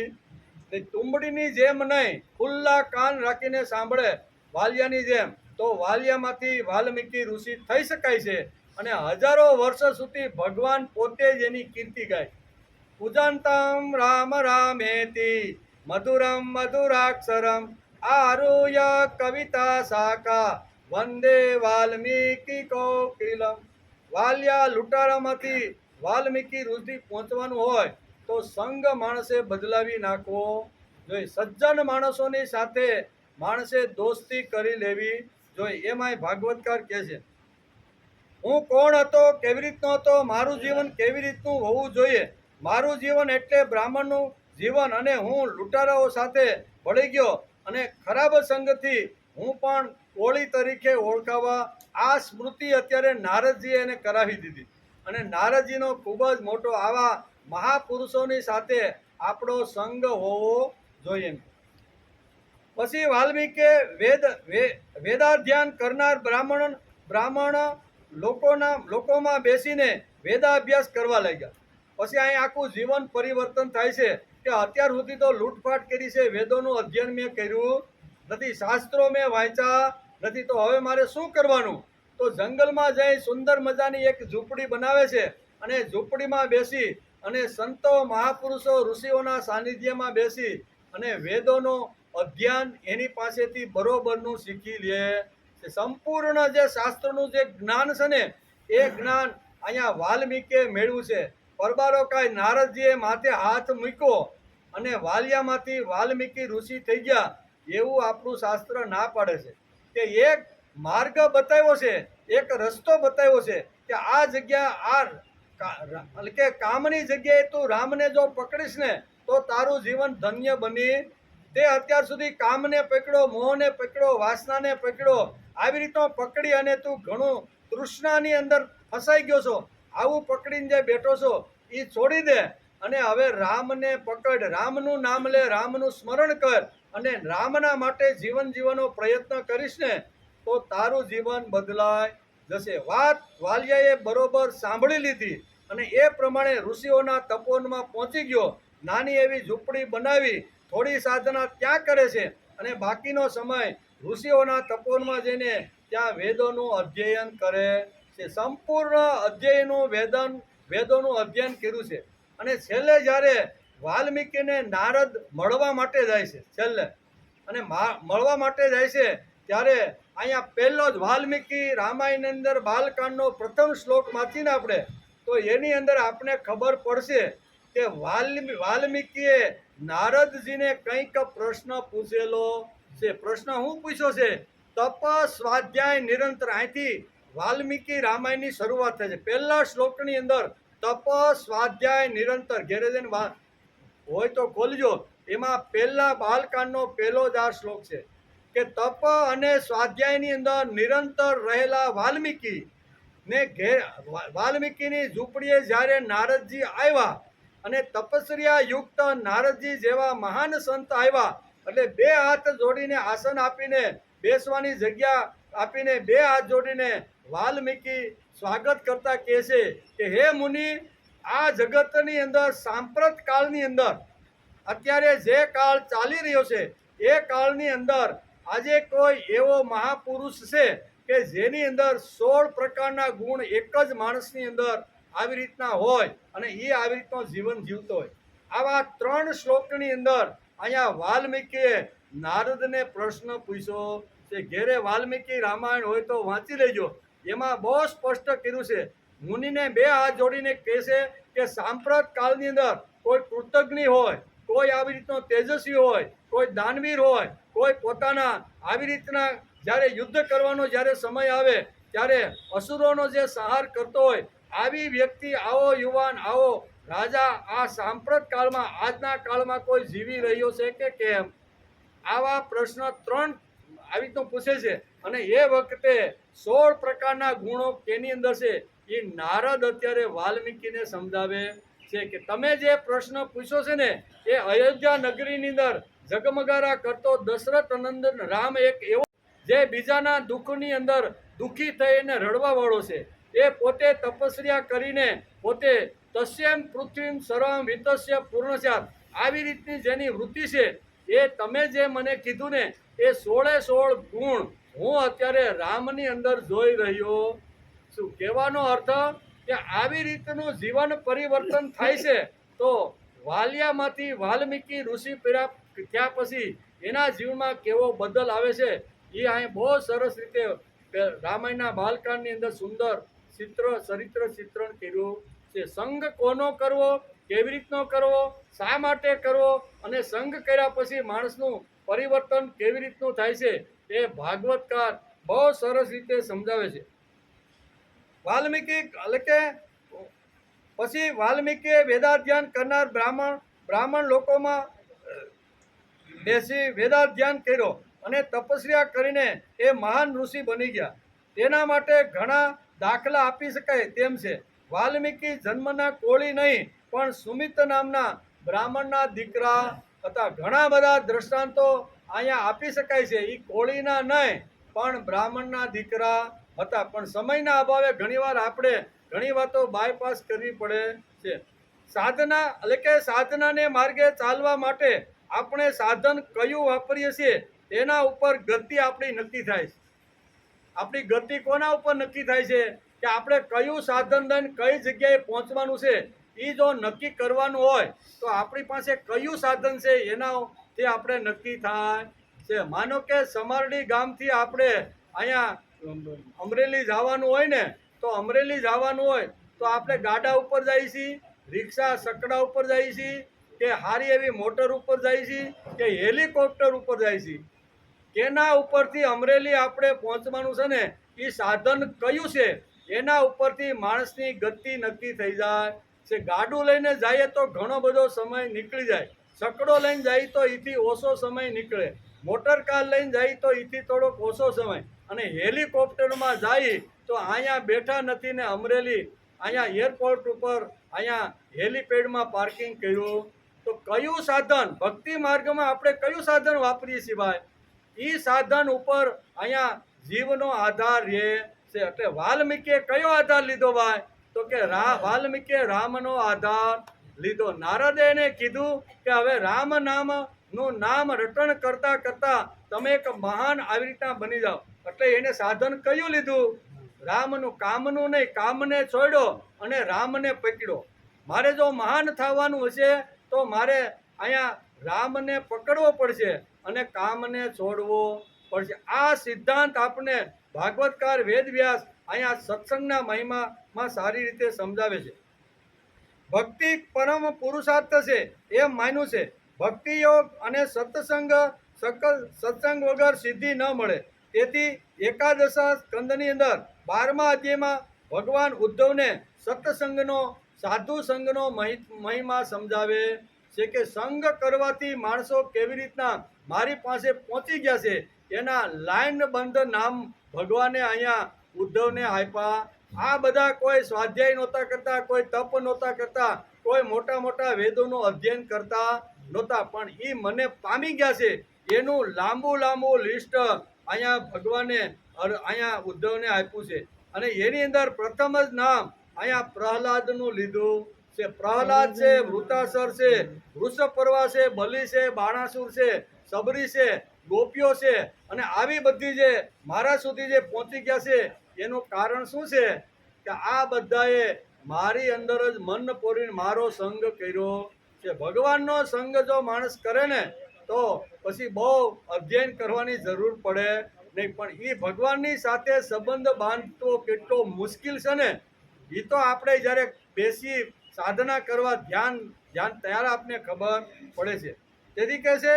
તુંબડીની જેમ નહીં, ખુલ્લા કાન રાખીને સાંભળે વાલિયાની જેમ, તો વાલિયામાંથી વાલ્મીકી ઋષિ થઈ શકાય છે અને હજારો વર્ષો સુધી ભગવાન પોતે જ એની કીર્તિ ગાય. પૂજંતમ રામ રામેતિ મધુરમ મધુરાક્ષરમ આરુય કવિતા શાખા વંદે વાલ્મીકી કોકિલમ. વાલિયા લૂંટારામાંથી વાલ્મીકી ઋષિ પહોંચવાનું હોય તો સંગ માણસે બદલાવી નાખવો જોઈએ. સજ્જન માણસોની સાથે માણસે દોસ્તી કરી લેવી જોઈએ. એમાંય ભાગવતકાર કહે છે, હું કોણ હતો, કેવી રીતનો હતો, મારું જીવન કેવી રીતનું હોવું જોઈએ. મારું જીવન એટલે બ્રાહ્મણનું જીવન, અને હું લૂંટારાઓ સાથે ભળી ગયો અને ખરાબ સંગથી હું પણ કોળી તરીકે ઓળખાવા. આ સ્મૃતિ અત્યારે નારદજીએ એને કરાવી દીધી, અને નારદજીનો ખૂબ જ મોટો આવા મહાપુરુષોની સાથે આપણો સંગ હોવો જોઈએ. પછી વાલ્મીકે વેદાધ્યાન કરનાર બ્રાહ્મણ લોકોમાં બેસીને વેદાભ્યાસ કરવા લાગ્યા. પછી અહીં આખું જીવન પરિવર્તન થાય છે કે અત્યાર સુધી તો લૂંટફાટ કરી છે, વેદોનું અધ્યયન મેં કર્યું નથી, શાસ્ત્રો મેં વાંચ્યા નથી, તો હવે મારે શું કરવાનું? તો જંગલમાં જઈ સુંદર મજાની એક ઝૂંપડી બનાવે છે, અને ઝૂંપડીમાં બેસી અને સંતો મહાપુરુષો ઋષિઓના સાનિધ્યમાં બેસી અને વેદોનો અધ્યયન એની પાસેથી બરોબરનું શીખી લે છે. સંપૂર્ણ જે શાસ્ત્રનું જે જ્ઞાન છે ને, એ જ્ઞાન અહીંયા વાલ્મીકીએ મેળવ્યું છે. પરબારોકાય નારદજીએ માથે હાથ મૂક્યો અને વાલિયામાંથી વાલ્મીકી ઋષિ થઈ ગયા, એવું આપણું શાસ્ત્ર ના પાડે છે. કે એક માર્ગ બતાવ્યો છે, એક રસ્તો બતાવ્યો છે કે આ જગ્યા એટલે કે કામની જગ્યાએ તું રામને જો પકડીશ ને તો તારું જીવન ધન્ય બની. તે અત્યાર સુધી કામને પકડ્યો, મોહને પકડ્યો, વાસનાને પકડ્યો, આવી રીતનો પકડી અને તું ઘણું તૃષ્ણાની અંદર ફસાઈ ગયો છો. આવું પકડીને જે બેઠો છો એ છોડી દે અને હવે રામને પકડ, રામનું નામ લે, રામનું સ્મરણ કર અને રામના માટે જીવન જીવવાનો પ્રયત્ન કરીશ ને તો તારું જીવન બદલાય જશે. વાત વાલિયાએ બરોબર સાંભળી લીધી અને એ પ્રમાણે ઋષિઓના તપોવનમાં પહોંચી ગયો. નાની એવી ઝૂંપડી બનાવી, થોડી સાધના ત્યાં કરે છે અને બાકીનો સમય ઋષિઓના તપોવનમાં જઈને ત્યાં વેદોનું અધ્યયન કરે છે. સંપૂર્ણ વેદોનું અધ્યયન કર્યું છે. અને છેલ્લે જ્યારે વાલ્મીકીને નારદ મળવા માટે જાય છે, છેલ્લે અને મળવા માટે જાય છે ત્યારે અહીંયા પહેલો જ વાલ્મીકી રામાયણની અંદર બાલકાંડનો પ્રથમ શ્લોક વાંચીને આપણે તો એની અંદર આપણે ખબર પડશે કે વાલ્મીકીએ નારદજીને કંઈક પ્રશ્ન પૂછેલો છે. પ્રશ્ન શું પૂછ્યો છે? તપ સ્વાધ્યાય નિરંતર. અહીંથી વાલ્મીકી રામાયણની શરૂઆત થાય છે. પહેલા શ્લોકની અંદર તપ સ્વાધ્યાય નિરંતર, ઘેરે જઈને હોય તો ખોલજો, એમાં પહેલા બાલકાંડનો પહેલો જ આ શ્લોક છે કે તપ અને સ્વાધ્યાયની અંદર નિરંતર રહેલા વાલ્મીકીની ઝૂંપડીએ જ્યારે નારદજી આવ્યા અને તપસ્યા યુક્ત નારદજી જેવા મહાન સંત આવ્યા એટલે બે હાથ જોડીને આસન આપીને, બેસવાની જગ્યા આપીને બે હાથ જોડીને વાલ્મીકી સ્વાગત કરતા કહે છે કે હે મુનિ, આ જગતની અંદર સાંપ્રત કાળની અંદર અત્યારે જે કાળ ચાલી રહ્યો છે એ કાળની અંદર આજે કોઈ એવો મહાપુરુષ છે કે જેની અંદર 16 પ્રકારના ગુણ એક જ માણસની અંદર આવી રીતના હોય અને એ આવી રીતનો જીવન જીવતો હોય. આવા 3 શ્લોકની અંદર અહીંયા વાલ્મીકીએ નારદને પ્રશ્ન પૂછ્યો છે. ઘેરે વાલ્મીકી રામાયણ હોય તો વાંચી લેજો, એમાં બહુ સ્પષ્ટ કર્યું છે. મુનિને બે હાથ જોડીને કહે છે કે સાંપ્રત કાળની અંદર કોઈ કૃતજ્ઞ હોય, કોઈ આવી રીતનો તેજસ્વી હોય, કોઈ દાનવીર હોય, કોઈ પોતાના આવી રીતના જ્યારે યુદ્ધ કરવાનો જ્યારે સમય આવે ત્યારે અસુરોનો જે સંહાર કરતો હોય, આવી વ્યક્તિ, આવો યુવાન, આવો રાજા આ સાંપ્રત કાળમાં, આજના કાળમાં કોઈ જીવી રહ્યો છે કે કેમ? આવા પ્રશ્ન 3 આવી રીતનું પૂછે છે. અને એ વખતે 16 પ્રકારના ગુણો કેની અંદર છે એ નારદ અત્યારે વાલ્મીકીને સમજાવે છે કે તમે જે પ્રશ્ન પૂછ્યો છે ને એ અયોધ્યા નગરીની અંદર ઝગમગારા કરતો દશરથ નંદન રામ એક એવો જે બીજાના દુઃખની અંદર દુઃખી થઈને રડવા વાળો છે. એ પોતે તપસ્યા કરીને પોતે તસ્યમ પૃથ્વીમ સર્વમ વિતસ્ય પૂર્ણસ્યાત આવી રીતની જેની વૃત્તિ છે એ તમે જે મને કીધું ને એ 16 ગુણ હું અત્યારે રામની અંદર જોઈ રહ્યો છું. કહેવાનો અર્થ કે આવી રીતનું જીવન પરિવર્તન થાય છે. તો વાલિયામાંથી વાલ્મીકી ઋષિ થયા પછી એના જીવનમાં કેવો બદલ આવે છે એ અહીં બહુ સરસ રીતે રામાયણના બાલકાંડની અંદર સુંદર ચરિત્ર ચિત્રણ કર્યું છે. સંગ કોનો કરવો, કેવી રીતનો કરવો, શા માટે કરવો અને સંગ કર્યા પછી માણસનું પરિવર્તન કેવી રીતનું થાય છે એ ભાગવતકાર બહુ સરસ રીતે સમજાવે છે. વાલ્મીકી એટલે કે પછી વાલ્મીકીએ વેદાધ્યાન કરનાર બ્રાહ્મણ લોકોમાં બેસી વેદાધ્યાન કર્યો અને તપસ્યા કરીને એ મહાન ઋષિ બની ગયા. તેના માટે ઘણા દાખલા આપી શકાય તેમ છે. વાલ્મીકી જન્મના કોળી નહીં પણ સુમિત નામના બ્રાહ્મણના દીકરા હતા. ઘણા બધા દ્રષ્ટાંતો અહીંયા આપી શકાય છે. એ કોળીના નહીં પણ બ્રાહ્મણના દીકરા હતા. પણ સમયના અભાવે ઘણીવાર આપણે ઘણી વાતો બાયપાસ કરવી પડે છે. સાધના એટલે કે સાધનાને માર્ગે ચાલવા માટે આપણે સાધન કયું વાપરીએ છીએ તેના ઉપર ગતિ આપણી નક્કી થાય છે. આપણી ગતિ કોના ઉપર નક્કી થાય છે કે આપણે કયું સાધન લઈને કઈ જગ્યાએ પહોંચવાનું છે એ જો નક્કી કરવાનું હોય તો આપણી પાસે કયું સાધન છે એનાથી આપણે નક્કી થાય છે. માનો કે સમારડી ગામથી આપણે અહીંયા અમરેલી જવાનું હોય ને તો અમરેલી જવાનું હોય તો આપણે ગાડા ઉપર જઈએ છીએ, રિક્ષા સકડા ઉપર જઈએ છીએ કે સારી એવી મોટર ઉપર જઈએ છીએ કે હેલિકોપ્ટર ઉપર જઈએ છીએ. કેના ઉપરથી અમરેલી આપણે પહોંચવાનું છે ને એ સાધન કયું છે એના ઉપરથી માણસની ગતિ નક્કી થઈ જાય છે. ગાડું લઈને જઈએ તો ઘણો બધો સમય નીકળી જાય, સકડો લઈને જઈએ તો એથી ઓછો સમય નીકળે, મોટર કાર લઈને જઈએ તો એથી થોડોક ઓછો સમય, અને હેલિકોપ્ટરમાં જઈએ તો અહીંયા બેઠા નથી ને અમરેલી અહીંયા એરપોર્ટ ઉપર અહીંયા હેલિપેડમાં પાર્કિંગ કર્યું. તો કયું સાધન ભક્તિ માર્ગમાં આપણે કયું સાધન વાપરીએ છીએ ભાઈ, એ સાધન ઉપર અહીંયા જીવનો આધાર રહે છે. એટલે વાલ્મીકીએ કયો આધાર લીધો ભાઈ તો કે વાલ્મીકીએ રામનો આધાર લીધો. નારદે એને કીધું કે હવે રામ નામનું નામ રટણ કરતા કરતા તમે એક મહાન આવી રીતના બની જાઓ. એટલે એને સાધન કયું લીધું, રામનું. કામનું નહીં, કામને છોડ્યો અને રામને પકડ્યો. મારે જો મહાન થવાનું હશે તો મારે અહીંયા રામને પકડવો પડશે અને કામને છોડવો પડશે. આ સિદ્ધાંત આપણે ભાગવતકાર વેદવ્યાસ અહીંયા સત્સંગના મહિમામાં સારી રીતે સમજાવે છે. ભક્તિ પરમ પુરુષાર્થ છે એમ માન્યું છે. ભક્તિ યોગ અને સત્સંગ વગર સિદ્ધિ ન મળે. તેથી એકાદશા સ્કંદની અંદર 12મા અધ્યાયમાં ભગવાન ઉદ્ધવને સત્સંગનો સાધુ સંઘનો મહિમા સમજાવે છે કે સંગ કરવાથી માણસો કેવી રીતના મારી પાસે પહોંચી ગયા છે એના લાઈનબંધ નામ ભગવાને અહીંયા ઉદ્ધવને આપ્યા. આ બધા કોઈ સ્વાધ્યાય નહોતા કરતા, કોઈ તપ નહોતા કરતા, કોઈ મોટા મોટા વેદોનું અધ્યયન કરતા નહોતા, પણ એ મને પામી ગયા છે એનું લાંબુ લિસ્ટ અહીંયા ભગવાને અહીંયા ઉદ્ધવને આપ્યું છે. અને એની અંદર પ્રથમ જ નામ અહીંયા પ્રહલાદનું લીધું છે. પ્રહલાદ છે, વૃતાસર છે, વૃષપર્વા છે, બલિ છે, બાણાસુર છે, સબરી છે, ગોપીઓ છે, અને આવી બધી જે મારા સુધી જે પહોંચી ગયા છે એનું કારણ શું છે કે આ બધાએ મારી અંદર જ મન પોરીને મારો સંગ કર્યો છે. ભગવાનનો સંગ જો માણસ કરે ને તો પછી બહુ અધ્યયન કરવાની જરૂર પડે નહીં. પણ એ ભગવાનની સાથે સંબંધ બાંધતો કેટલો મુશ્કેલ છે ને એ તો આપણે જ્યારે બેસી સાધના કરવા ધ્યાન ત્યારે આપને ખબર પડે છે. તેથી કહે છે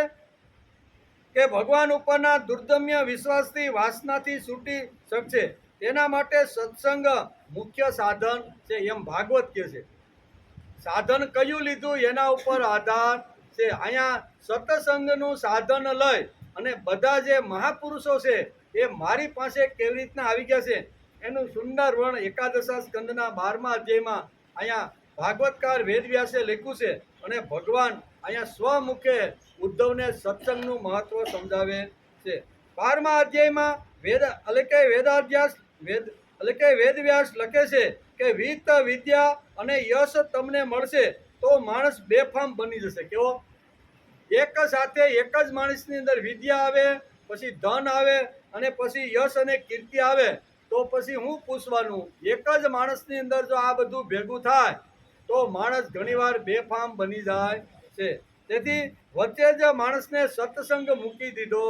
કે ભગવાન ઉપરના દુર્દમ્ય વિશ્વાસથી વાસનાથી છૂટી શકશે. તેના માટે સત્સંગ મુખ્ય સાધન છે એમ ભાગવત કહે છે. સાધન કયું લીધું એના ઉપર આધાર છે. અહીંયા સત્સંગનું સાધન લઈ અને બધા જે મહાપુરુષો છે એ મારી પાસે કેવી રીતના આવી ગયા છે એનું સુંદર વર્ણન એકાદશા સ્કંદના 12મા અધ્યાયમાં અહીંયા ભાગવતકાર વેદવ્યાસે લખ્યું છે અને ભગવાન અહીંયા સ્વમુખે ઉદ્ધવને સત્સંગનું મહત્વ સમજાવે છે. 12મા અધ્યાયમાં વેદવ્યાસ લખે છે કે વિત્ત વિદ્યા અને યશ તમને મળશે તો માણસ બેફામ બની જશે. કેવો? એક સાથે એક જ માણસની અંદર વિદ્યા આવે, પછી ધન આવે અને પછી યશ અને કીર્તિ આવે તો પછી હું પૂછવાનું? એક જ માણસની અંદર જો આ બધું ભેગું થાય તો માણસ ઘણીવાર બેફામ બની જાય છે. તેથી વચ્ચે જ માણસને સત્સંગ મૂકી દીધો.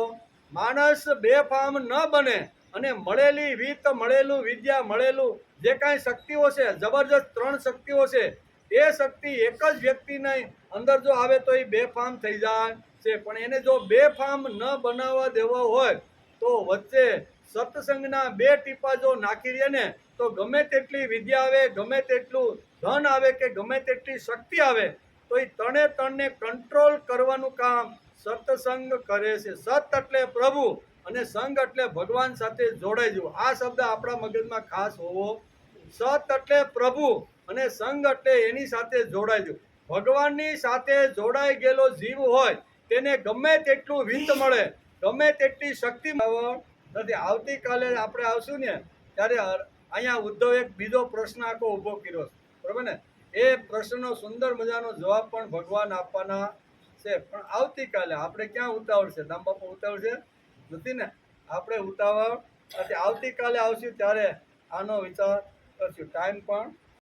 માણસ બેફામ ન બને અને મળેલી વિત્ત, મળેલું વિદ્યા, મળેલું જે કાંઈ શક્તિઓ છે, જબરજસ્ત 3 શક્તિઓ છે, એ શક્તિ એક જ વ્યક્તિની અંદર જો આવે તો એ બેફામ થઈ જાય છે. પણ એને જો બેફામ ન બનાવવા દેવો હોય તો વચ્ચે સત્સંગના 2 ટીપા જો નાખી દે ને તો ગમે તેટલી વિદ્યા આવે, ગમે તેટલું ધન આવે કે ગમે તેટલી શક્તિ આવે તો એ ત્રણને કંટ્રોલ કરવાનું કામ સત્સંગ કરે છે. સત એટલે પ્રભુ અને સંગ એટલે ભગવાન સાથે જોડાઈ જવું. આ શબ્દ આપણા મગજમાં ખાસ હોવો. સત એટલે પ્રભુ અને સંગ એટલે એની સાથે જોડાઈ જવું. ભગવાનની સાથે જોડાઈ ગયેલો જીવ હોય તેને ગમે તેટલું વિત્ત મળે, ગમે તેટલી શક્તિ નથી. આવતીકાલે આપણે આવશું ને ત્યારે અહીંયા ઉદ્ધવ એક બીજો પ્રશ્ન આખો ઊભો કર્યો છે, બરાબર ને? એ પ્રશ્નનો સુંદર મજાનો જવાબ પણ ભગવાન આપવાના છે. પણ આવતીકાલે આપણે ક્યાં ઉતાવળ છે? દામ બાપુ ઉતાવળ છે નથી ને? આપણે ઉતાવળ નથી. આવતીકાલે આવશું ત્યારે આનો વિચાર કરશું. ટાઈમ પણ